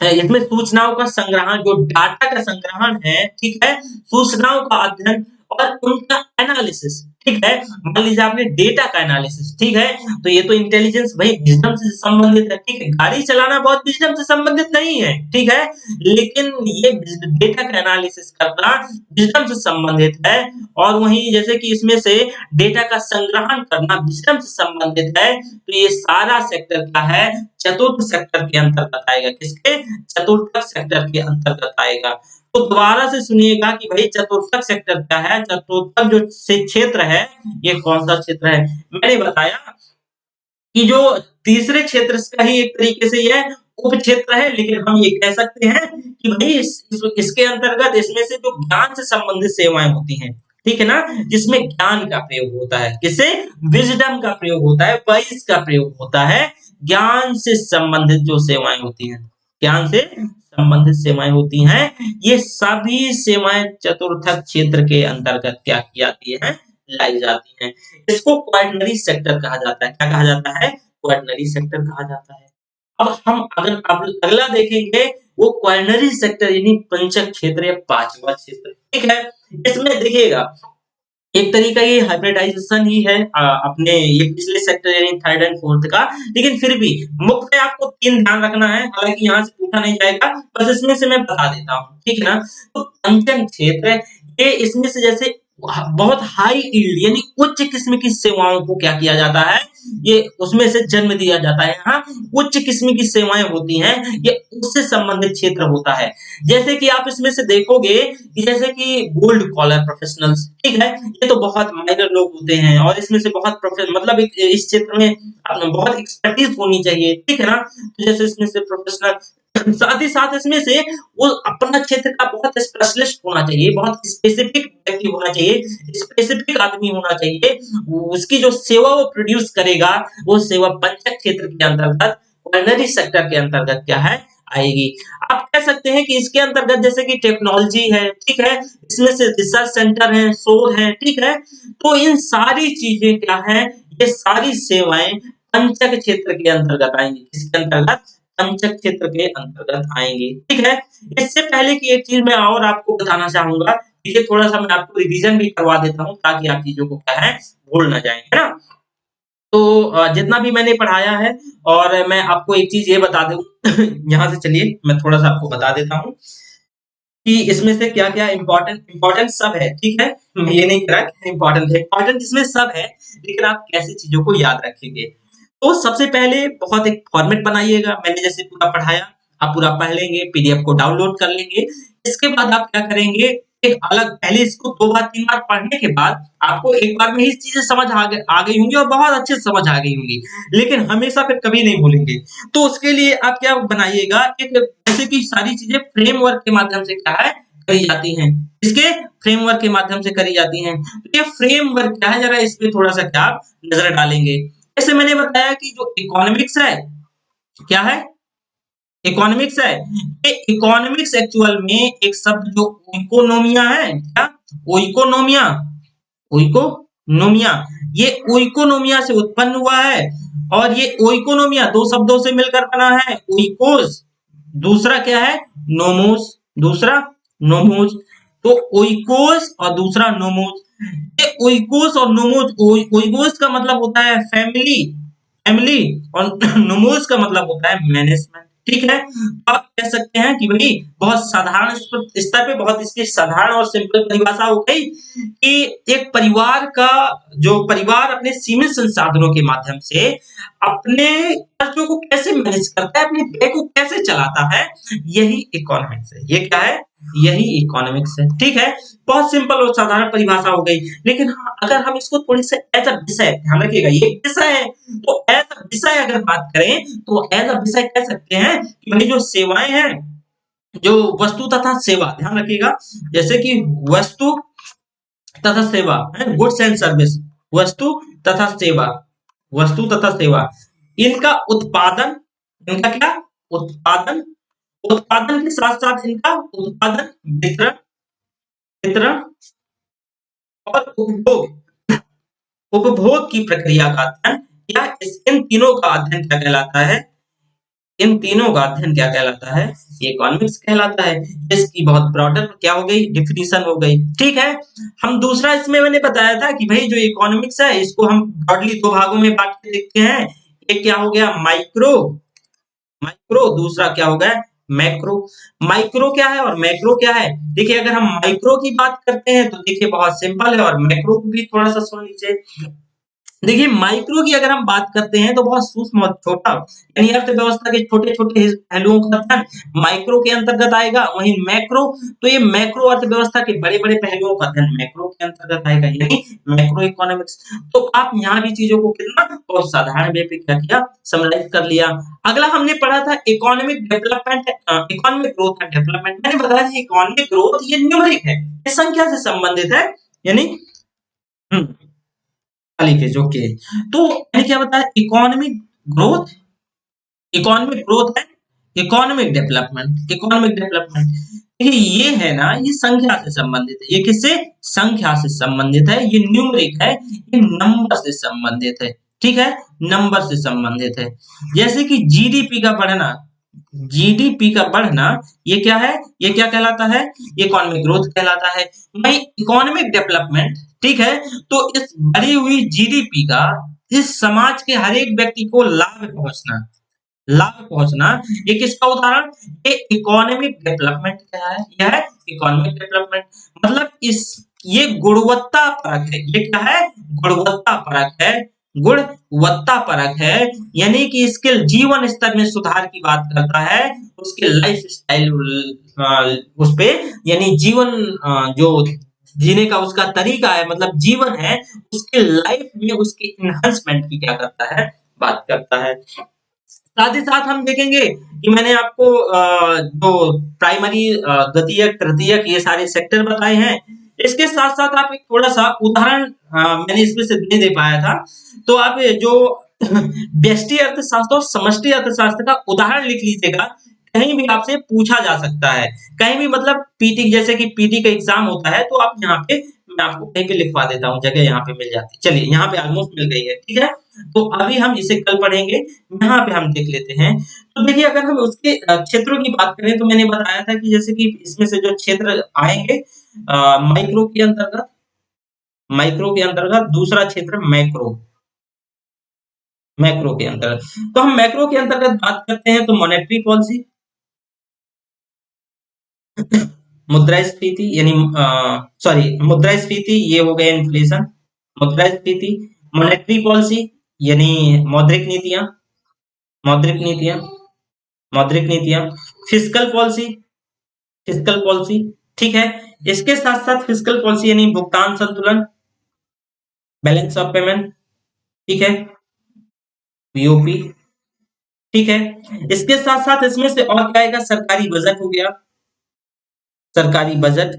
इसमें सूचनाओं का संग्रहण, जो डाटा का संग्रहण है, ठीक है, सूचनाओं का अध्ययन और उनका एनालिसिस। ठीक है, मान लीजिए आपने डेटा का एनालिसिस, ठीक है, तो ये तो इंटेलिजेंस भाई विजडम से संबंधित है। ठीक है, गाड़ी चलाना बहुत विजडम से संबंधित नहीं है, ठीक है, लेकिन ये डेटा का एनालिसिस करना विजडम से संबंधित है, और वहीं जैसे कि इसमें से डेटा का संग्रहण करना विजडम से संबंधित है, तो ये सारा सेक्टर क्या है, चतुर्थ सेक्टर के अंतर्गत आएगा। किसके, चतुर्थक सेक्टर के अंतर्गत आएगा। तो दोबारा से सुनिएगा कि भाई चतुर्थक सेक्टर क्या है, चतुर्थक जो क्षेत्र है, ये कौन सा क्षेत्र है। मैंने बताया कि जो तीसरे क्षेत्र का ही एक तरीके से यह उप क्षेत्र है, लेकिन हम ये कह सकते हैं कि भाई इसके अंतर्गत इसमें से जो ज्ञान से संबंधित सेवाएं होती हैं, ठीक है ना, जिसमें ज्ञान का प्रयोग होता है, किससे, विजडम का प्रयोग होता है, वाइज का प्रयोग होता है, ज्ञान से संबंधित जो सेवाएं होती हैं, ज्ञान से संबंधित सेवाएं होती हैं, ये सभी सेवाएं चतुर्थक क्षेत्र के अंतर्गत क्या की जाती है, लाई जाती हैं। इसको क्वाटरनरी सेक्टर कहा जाता है। क्या कहा जाता है, क्वाटरनरी सेक्टर कहा जाता है। अब हम अगर अब अगला देखेंगे, वो क्वाटरनरी सेक्टर यानी पंचक क्षेत्र या पांचवा क्षेत्र, ठीक है। इसमें देखिएगा, एक तरीका ये हाइब्रिडाइजेशन ही है अपने ये पिछले सेक्टर यानी थर्ड एंड फोर्थ का, लेकिन फिर भी मुख्य आपको 3 ध्यान रखना है, हालांकि यहाँ से पूछा नहीं जाएगा, बस इसमें से मैं बता देता हूँ, ठीक है ना। तो पंचम क्षेत्र, ये इसमें से जैसे बहुत हाई यील्ड यानी उच्च किस्म की सेवाओं को क्या किया जाता है, ये उसमें से जन्म दिया जाता है। यहाँ उच्च किस्म की सेवाएं होती हैं, ये उससे संबंधित क्षेत्र होता है। जैसे कि आप इसमें से देखोगे कि जैसे कि गोल्ड कॉलर प्रोफेशनल्स, ठीक है, ये तो बहुत माइनर लोग होते हैं और इसमें से बहुत मतलब इस क्षेत्र में बहुत एक्सपर्टीज होनी चाहिए, ठीक है ना। तो जैसे इसमें से प्रोफेशनल, साथ ही साथ इसमें से वो अपना क्षेत्र का बहुत स्पेशलिस्ट होना चाहिए, बहुत स्पेसिफिक व्यक्ति होना चाहिए, स्पेसिफिक आदमी होना चाहिए, उसकी जो सेवा वो प्रोड्यूस करेगा, वो सेवा पंचक क्षेत्र के अंतर्गत, क्वाटरनरी सेक्टर के अंतर्गत क्या है, आएगी। आप कह सकते हैं कि इसके अंतर्गत जैसे कि टेक्नोलॉजी है, ठीक है, इसमें से रिसर्च सेंटर है, शोध है, ठीक है, तो इन सारी चीजें क्या है, ये सारी सेवाएं पंचक क्षेत्र के अंतर्गत आएंगी। किसके अंतर्गत, पंचक क्षेत्र के अंतर्गत आएंगी, ठीक है। इससे पहले की एक चीज मैं और आपको बताना चाहूंगा, ये थोड़ा सा मैं आपको रिवीजन भी करवा देता हूँ ताकि आप चीजों को क्या है, भूल ना जाए, है ना। तो जितना भी मैंने पढ़ाया है, और मैं आपको एक चीज ये बता दूं यहाँ से चलिए मैं थोड़ा सा आपको बता देता हूँ कि इसमें से क्या-क्या इम्पोर्टेंट इम्पोर्टेंट सब है, ठीक है। मैं ये नहीं कह रहा कि इम्पोर्टेंट है, इम्पोर्टेंट इसमें सब है, लेकिन आप कैसे चीजों को याद रखेंगे। तो सबसे पहले बहुत एक फॉर्मेट बनाइएगा, मैंने जैसे पूरा पढ़ाया, आप पूरा पढ़ लेंगे, पीडीएफ को डाउनलोड कर लेंगे। इसके बाद आप क्या करेंगे, एक अलग पहले इसको 2 बार 3 बार पढ़ने के बाद आपको एक बार में ही चीजें समझ आ गई होंगी और बहुत अच्छे से समझ आ गई होंगी, लेकिन हमेशा फिर कभी नहीं भूलेंगे। तो उसके लिए आप क्या बनाइएगा, एक जैसे कि सारी चीजें फ्रेमवर्क के माध्यम से क्या है, करी जाती हैं। इसके फ्रेमवर्क के माध्यम से करी जाती हैं। तो ये फ्रेमवर्क क्या है, जरा इस पे थोड़ा सा क्या आप नजर डालेंगे। जैसे मैंने बताया कि जो इकोनॉमिक्स है, क्या है, इकोनॉमिक्स है। ये इकोनॉमिक्स एक्चुअल में एक शब्द जो इकोनोमिया है, क्या, ओइकोनोमिया, ओइकोनोमिया, ये ओइकोनोमिया से उत्पन्न हुआ है। और ये ओइकोनोमिया 2 शब्दों से मिलकर बना है, ओइकोस, दूसरा क्या है, नोमोस, दूसरा नोमोस। तो ओइकोस और दूसरा नोमोस, ये ओइकोस और नोमोस, ओइकोस का मतलब होता है फैमिली, फैमिली, और नोमोस का मतलब होता है मैनेजमेंट, ठीक है। तो आप कह सकते हैं कि भाई बहुत साधारण स्तर पे बहुत इसकी साधारण और सिंपल परिभाषा हो गई कि एक परिवार का, जो परिवार अपने सीमित संसाधनों के माध्यम से अपने खर्चों को कैसे मैनेज करता है, अपने व्यय को कैसे चलाता है, यही इकोनॉमिक्स है। ये क्या है, यही इकोनॉमिक्स है, ठीक है। बहुत सिंपल और साधारण परिभाषा हो गई, लेकिन हाँ, अगर हम इसको थोड़ी सा एज अ विषय, ध्यान रखिएगा ये विषय है, तो एज अ विषय अगर बात करें तो एज अ विषय कह सकते हैं कि भाई जो सेवाएं हैं, जो वस्तु तथा सेवा, ध्यान रखिएगा, जैसे कि वस्तु तथा सेवा है, गुड्स एंड सर्विस, वस्तु तथा सेवा, वस्तु तथा सेवा, इनका उत्पादन, इनका क्या, उत्पादन, उत्पादन के साथ साथ इनका उत्पादन, वितरण, वितरण और उपभोग, उपभोग की प्रक्रिया का अध्ययन, या इन तीनों का अध्ययन क्या कहलाता है, इन तीनों का अध्ययन क्या कहलाता है, ये इकोनॉमिक्स कहलाता है। इसकी बहुत ब्रॉडर क्या हो गई, डिफिनीशन हो गई, ठीक है। हम दूसरा इसमें मैंने बताया था कि भाई जो इकोनॉमिक्स है इसको हम ब्रॉडली 2 भागों में बांट के देखते हैं। एक क्या हो गया, माइक्रो, माइक्रो, दूसरा क्या हो गया, मैक्रो। माइक्रो क्या है और मैक्रो क्या है, देखिए अगर हम माइक्रो की बात करते हैं तो देखिए बहुत सिंपल है, और मैक्रो को भी थोड़ा सा सुन लीजिए। देखिए माइक्रो की अगर हम बात करते हैं तो बहुत सूक्ष्म और छोटा, यानी अर्थव्यवस्था के छोटे-छोटे पहलुओं का अध्ययन माइक्रो के अंतर्गत आएगा। वहीं मैक्रो, तो ये मैक्रो अर्थव्यवस्था के बड़े-बड़े पहलुओं का अध्ययन मैक्रो के अंतर्गत आएगा, यानी मैक्रो इकोनॉमिक्स। तो आप यहाँ भी चीजों को कितना और साधारण वे पे क्या किया, समराइज कर लिया। अगला हमने पढ़ा था economic development, economic growth and development. मैंने बताया इकोनॉमिक ग्रोथ ये न्यूमेरिक है, ये संख्या से संबंधित है, यानी खाली पेज, ओके। तो मैंने क्या बताया, इकोनॉमिक ग्रोथ, इकोनॉमिक ग्रोथ है इकोनॉमिक डेवलपमेंट, इकोनॉमिक डेवलपमेंट। देखिए ये है ना, ये संख्या से संबंधित है। ये किससे? संख्या से संबंधित है। ये न्यूमरिक है, ये नंबर से संबंधित है। ठीक है, नंबर से संबंधित है। जैसे कि जीडीपी का बढ़ना, जीडीपी का बढ़ना, ये क्या है? ये क्या कहलाता है? इकोनॉमिक ग्रोथ कहलाता है। वही इकोनॉमिक डेवलपमेंट, ठीक है, तो इस बढ़ी हुई जीडीपी का इस समाज के हर एक व्यक्ति को लाभ पहुंचना, लाभ पहुंचना, ये किसका उदाहरण? ये इकोनॉमिक डेवलपमेंट क्या है? यह है इकोनॉमिक डेवलपमेंट। मतलब इस, ये गुणवत्ता परक है। ये क्या है? गुणवत्ता परक है, गुणवत्ता परक है। यानी कि इसके जीवन स्तर में सुधार की बात करता है, उसके लाइफ स्टाइल उस पे, यानी जीवन जो जीने का उसका तरीका है, मतलब जीवन है, उसके लाइफ में उसके इन्हांसमेंट की क्या करता है? बात करता है। साथ ही साथ हम देखेंगे कि मैंने आपको जो प्राइमरी, द्वितीयक, तृतीयक, ये सारे सेक्टर बताए हैं। इसके साथ साथ आप एक थोड़ा सा उदाहरण, मैंने इसमें से नहीं दे पाया था, तो आप ये जो व्यष्टि अर्थशास्त्र और समष्टि अर्थशास्त्र का उदाहरण लिख लीजिएगा। कहीं भी आपसे पूछा जा सकता है, कहीं भी, मतलब पीटी, जैसे कि पीटी का एग्जाम होता है, तो आप यहाँ पे, मैं आपको कहीं पे लिखवा देता हूँ, जगह यहाँ पे मिल जाती है। चलिए, यहाँ पे ऑलमोस्ट मिल गई है, ठीक है। तो अभी हम इसे कल पढ़ेंगे। यहाँ पे हम देख लेते हैं। तो देखिए, अगर हम उसके क्षेत्रों की बात करें, तो मैंने बताया था कि जैसे कि इसमें से जो क्षेत्र आएंगे, माइक्रो के अंतर्गत, माइक्रो के अंतर्गत दूसरा क्षेत्र मैक्रो, मैक्रो के अंतर्गत। तो हम मैक्रो के अंतर्गत बात करते हैं, तो मॉनेटरी पॉलिसी, मुद्रास्फीति, यानी सॉरी, मुद्रास्फीति, ये हो गया इन्फ्लेशन, मुद्रास्फीति। मॉनेटरी पॉलिसी यानी मौद्रिक नीतियां, मौद्रिक नीतियां, मौद्रिक नीतियां। फिस्कल पॉलिसी, फिस्कल पॉलिसी, ठीक है। इसके साथ साथ फिस्कल पॉलिसी यानी भुगतान संतुलन, बैलेंस ऑफ पेमेंट, ठीक है, बीओपी, ठीक है। इसके साथ साथ इसमें से और क्या आएगा? सरकारी बजट हो गया, सरकारी बजट,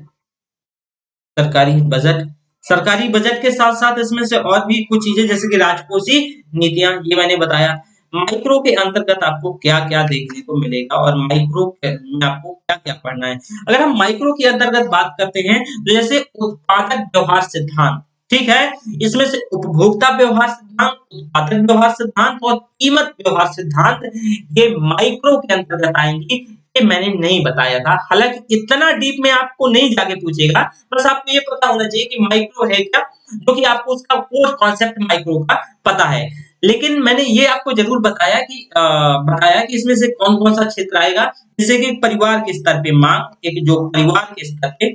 सरकारी बजट। सरकारी बजट के साथ साथ इसमें से और भी कुछ चीजें, जैसे कि राजकोषीय नीतियां, ये मैंने बताया। माइक्रो के अंतर्गत आपको क्या क्या देखने को मिलेगा, और माइक्रो में आपको क्या क्या पढ़ना है। अगर हम माइक्रो के अंतर्गत बात करते हैं, तो जैसे उत्पादक व्यवहार सिद्धांत, ठीक है, इसमें से उपभोक्ता व्यवहार सिद्धांत, उत्पादक व्यवहार सिद्धांत और कीमत व्यवहार सिद्धांत, ये माइक्रो के अंतर्गत आएंगी। ये मैंने नहीं बताया था, हालांकि इतना डीप में आपको नहीं जाके पूछेगा, बस आपको ये पता होना चाहिए कि माइक्रो है क्या, जो कि आपको उसका कोर कॉन्सेप्ट माइक्रो का पता है। लेकिन मैंने ये आपको जरूर बताया कि इसमें से कौन कौन सा क्षेत्र आएगा। जैसे कि परिवार के स्तर पे मांग, एक जो परिवार के स्तर पे,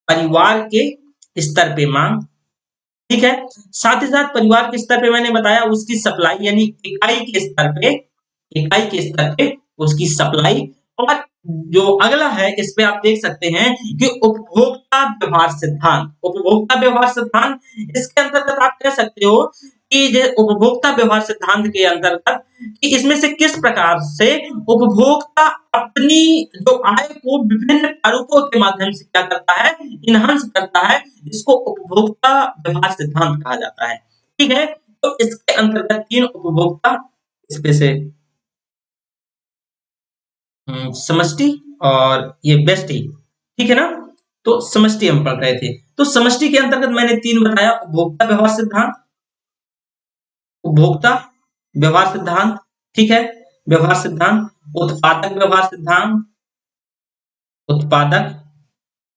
परिवार के स्तर पे मांग, ठीक है। साथ ही साथ परिवार के स्तर पे मैंने बताया उसकी सप्लाई, यानी इकाई के स्तर पे, इकाई के स्तर पे उसकी सप्लाई। और जो अगला है, इस पे आप देख सकते हैं कि उपभोक्ता व्यवहार सिद्धांत, उपभोक्ता व्यवहार सिद्धांत, इसके अंतर्गत आप कह सकते हो कि जो उपभोक्ता व्यवहार सिद्धांत के अंतर्गत, कि इसमें से किस प्रकार से उपभोक्ता अपनी जो आय को विभिन्न प्रारूपों के माध्यम से क्या करता है? इनहांस करता है। इसको उपभोक्ता व्यवहार सिद्धांत कहा जाता है, ठीक है। तो इसके अंतर्गत तीन उपभोक्ता, इसमें से समष्टि और ये व्यष्टि, ठीक है ना। तो समष्टि हम पढ़ रहे थे, तो समष्टि के अंतर्गत मैंने तीन बताया: उपभोक्ता व्यवहार सिद्धांत, उपभोक्ता व्यवहार सिद्धांत, ठीक है, व्यवहार सिद्धांत, उत्पादक व्यवहार सिद्धांत, उत्पादक,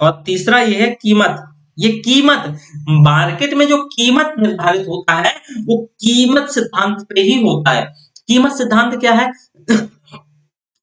और तीसरा ये है कीमत। ये कीमत, मार्केट में जो कीमत निर्धारित होता है, वो कीमत सिद्धांत पे ही होता है। कीमत सिद्धांत क्या है?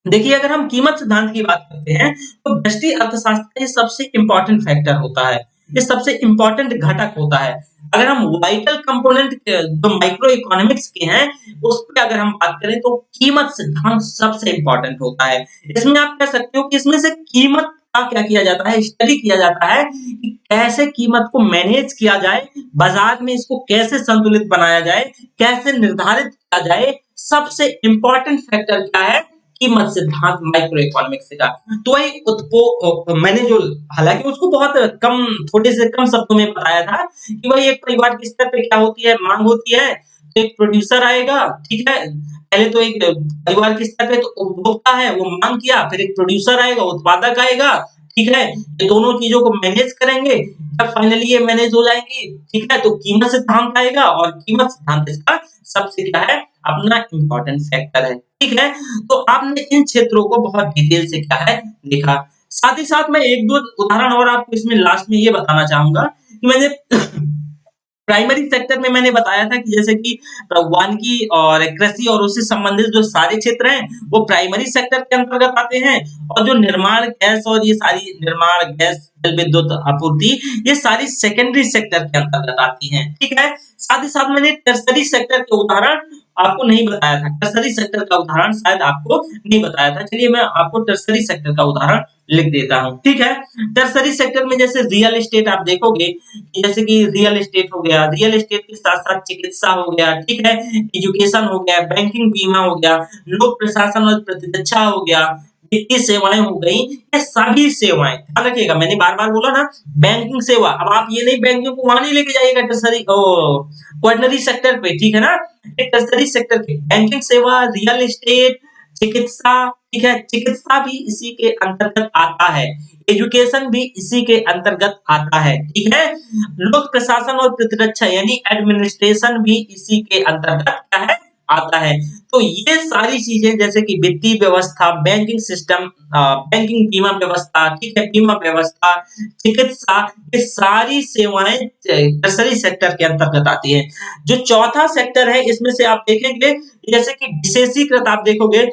देखिए, अगर हम कीमत सिद्धांत की बात करते हैं, तो व्यष्टि अर्थशास्त्र का ये सबसे इंपॉर्टेंट फैक्टर होता है, ये सबसे इंपॉर्टेंट घटक होता है। अगर हम वाइटल कंपोनेंट जो माइक्रो इकोनॉमिक्स के हैं, उस पे अगर हम बात करें, तो कीमत सिद्धांत सबसे इंपॉर्टेंट होता है। इसमें आप कह सकते हो कि इसमें से कीमत का क्या किया जाता है? स्टडी किया जाता है कि कैसे कीमत को मैनेज किया जाए, बाजार में इसको कैसे संतुलित बनाया जाए, कैसे निर्धारित किया जाए। सबसे इंपॉर्टेंट फैक्टर क्या है? कीमत सिद्धांत माइक्रो इकोनॉमिक्स का। तो वही मैंने जो हालांकि उसको बहुत कम थोड़े से कम शब्दों में बताया था कि वही एक परिवार के स्तर पे क्या होती है, मांग होती है, तो एक प्रोड्यूसर आएगा, ठीक है, पहले तो एक परिवार के स्तर पे तो उपभोक्ता है वो मांग किया, फिर एक प्रोड्यूसर आएगा, उत्पादक आएगा, ठीक है, ये दोनों चीजों को मैनेज करेंगे, जब फाइनली ये मैनेज हो जाएंगी, ठीक है, तो कीमत सिद्धांत आएगा और कीमत सिद्धांत इसका सबसे क्या है, अपना इम्पोर्टेंट फैक्टर है, ठीक है। तो आपने इन क्षेत्रों को बहुत डिटेल से क्या है देखा। साथ ही साथ मैं एक दो उदाहरण और आपको इसमें लास्ट में ये बताना चाहूंगा कि मैंने प्राइमरी सेक्टर में मैंने बताया था कि जैसे कि वानिकी और कृषि और उससे संबंधित जो सारे क्षेत्र हैं वो प्राइमरी सेक्टर के अंतर्गत आते हैं, और जो निर्माण गैस और ये सारी निर्माण गैस जल विद्युत आपूर्ति ये सारी सेकेंडरी सेक्टर के अंतर्गत आती हैं, ठीक है। साथ ही साथ मैंने टर्सरी सेक्टर के उदाहरण आपको नहीं बताया था, टर्सरी सेक्टर का उदाहरण शायद आपको नहीं बताया था, चलिए मैं आपको टर्सरी सेक्टर का उदाहरण लिख देता हूँ, ठीक है। टर्सरी सेक्टर में जैसे रियल एस्टेट आप देखोगे, जैसे कि रियल एस्टेट हो गया, रियल एस्टेट के साथ साथ चिकित्सा हो गया, ठीक है, एजुकेशन हो गया, बैंकिंग बीमा हो गया, लोक प्रशासन और प्रतिरक्षा हो गया, वित्तीय सेवाएं हो गई, ये सभी सेवाएं ध्यान रखिएगा, मैंने बार बार बोला ना बैंकिंग सेवा, अब आप ये नहीं बैंकिंग को वहां नहीं लेके जाइएगा टर्सरी क्वार्टनरी सेक्टर पे, ठीक है ना, एक टर्सरी सेक्टर पे बैंकिंग सेवा, रियल एस्टेट, चिकित्सा, ठीक है, चिकित्सा भी इसी के अंतर्गत आता है, एजुकेशन भी इसी के अंतर्गत आता है, ठीक है, लोक प्रशासन और प्रतिरक्षा यानी एडमिनिस्ट्रेशन भी इसी के अंतर्गत क्या है आता है। तो ये सारी चीजें जैसे कि वित्तीय व्यवस्था, बैंकिंग सिस्टम, बैंकिंग बीमा व्यवस्था, ठीक है, बीमा व्यवस्था, चिकित्सा, ये सारी सेवाएं टर्सरी सेक्टर के अंतर्गत आती है। जो चौथा सेक्टर है इसमें से आप देखेंगे जैसे कि विशेषीकृत आप देखोगे,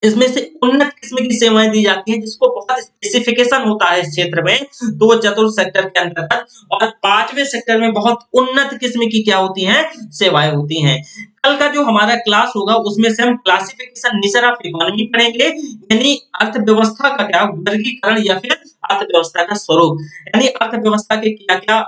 इसमें से उन्नत किस्म की सेवाएं दी जाती हैं जिसको बहुत स्पेसिफिकेशन होता है इस क्षेत्र में, तो वो चतुर्थ सेक्टर के अंतर्गत, और पांचवें सेक्टर में बहुत उन्नत किस्म की क्या होती हैं सेवाएं होती हैं। कल का जो हमारा क्लास होगा उसमें से हम क्लासिफिकेशन नेचर ऑफ इकोनॉमी पढ़ेंगे, यानी अर्थव्यवस्था का क्या वर्गीकरण या फिर अर्थव्यवस्था का स्वरूप, यानी अर्थव्यवस्था के क्या क्या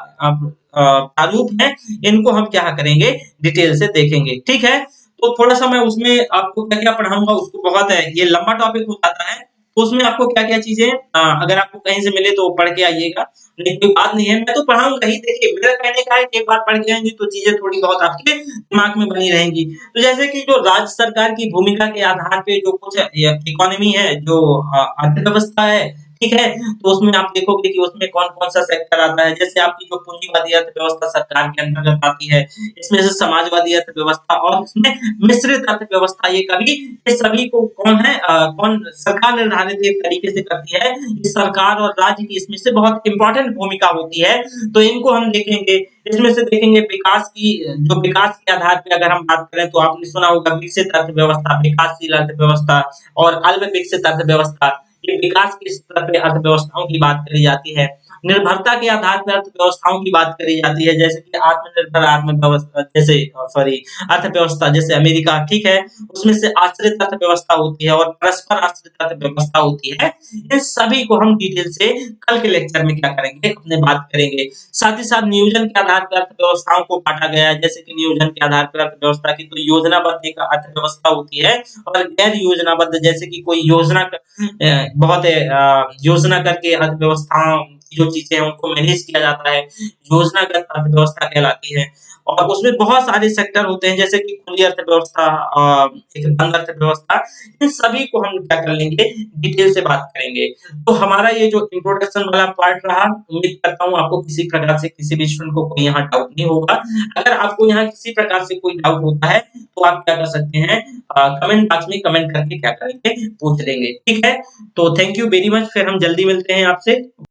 प्रारूप है, इनको हम क्या करेंगे डिटेल से देखेंगे, ठीक है। तो थोड़ा सा मैं उसमें आपको क्या क्या पढ़ाऊंगा उसको बहुत है, ये लंबा टॉपिक हो जाता है, तो उसमें आपको क्या क्या चीजें अगर आपको कहीं से मिले तो पढ़ के आइएगा, नहीं कोई बात नहीं है, मैं तो पढ़ाऊंगा ही, देखिए मेरा कहने का है कि एक बार पढ़ के आएंगे तो चीजें थोड़ी बहुत आपके दिमाग में बनी रहेंगी। तो जैसे कि जो राज्य सरकार की भूमिका के आधार पे जो कुछ इकोनॉमी है, जो अर्थव्यवस्था है, ठीक है, तो उसमें आप देखोगे कि उसमें कौन कौन सा सेक्टर आता है, जैसे आपकी जो पूंजीवादी अर्थव्यवस्था सरकार के अंतर्गत आती है, इसमें से समाजवादी अर्थव्यवस्था और उसमें मिश्रित अर्थव्यवस्था, ये कभी ये सभी को कौन है कौन सरकार निर्धारित एक तरीके से करती है, सरकार और राज्य की इसमें से बहुत इंपॉर्टेंट भूमिका होती है, तो इनको हम देखेंगे। इसमें से देखेंगे विकास की, जो विकास के आधार पे अगर हम बात करें तो आपने सुना होगा विकसित अर्थव्यवस्था, विकासशील अर्थव्यवस्था और अल्प विकसित अर्थव्यवस्था, ये विकास के स्तर पे अर्थव्यवस्थाओं की बात करी जाती है। निर्भरता के आधार पर अर्थव्यवस्थाओं की बात करी जाती है, जैसे कि आत्मनिर्भर अर्थव्यवस्था, जैसे सॉरी अर्थव्यवस्था जैसे अमेरिका, ठीक है, उसमें से आश्रित अर्थव्यवस्था होती है और परस्पर आश्रित अर्थव्यवस्था होती है। इन सभी को हम डिटेल से कल के लेक्चर में क्या करेंगे अपने बात करेंगे। साथ ही साथ नियोजन के आधार पर अर्थव्यवस्थाओं को बांटा गया है, जैसे कि नियोजन के आधार पर अर्थव्यवस्था की तो योजनाबद्ध एक अर्थव्यवस्था होती है, और गैर योजनाबद्ध जैसे कि कोई योजना बहुत योजना करके अर्थव्यवस्थाओं की जो चीजें हैं उनको मैनेज किया जाता है, योजनागत अर्थव्यवस्था कहलाती है। और उसमें बहुत सारे सेक्टर होते हैं जैसे कि खुली अर्थव्यवस्था, एक बंद अर्थव्यवस्था, इन सभी को हम क्या कर लेंगे डिटेल से बात करेंगे। तो हमारा ये जो इंट्रोडक्शन वाला पार्ट रहा, उम्मीद करता हूँ आपको किसी प्रकार से किसी भी स्टूडेंट को कोई यहाँ डाउट नहीं होगा। अगर आपको यहाँ किसी प्रकार से कोई डाउट होता है तो आप क्या कर सकते हैं कमेंट बॉक्स में कमेंट करके क्या करेंगे पूछ लेंगे, ठीक है। तो थैंक यू वेरी मच, फिर हम जल्दी मिलते हैं आपसे।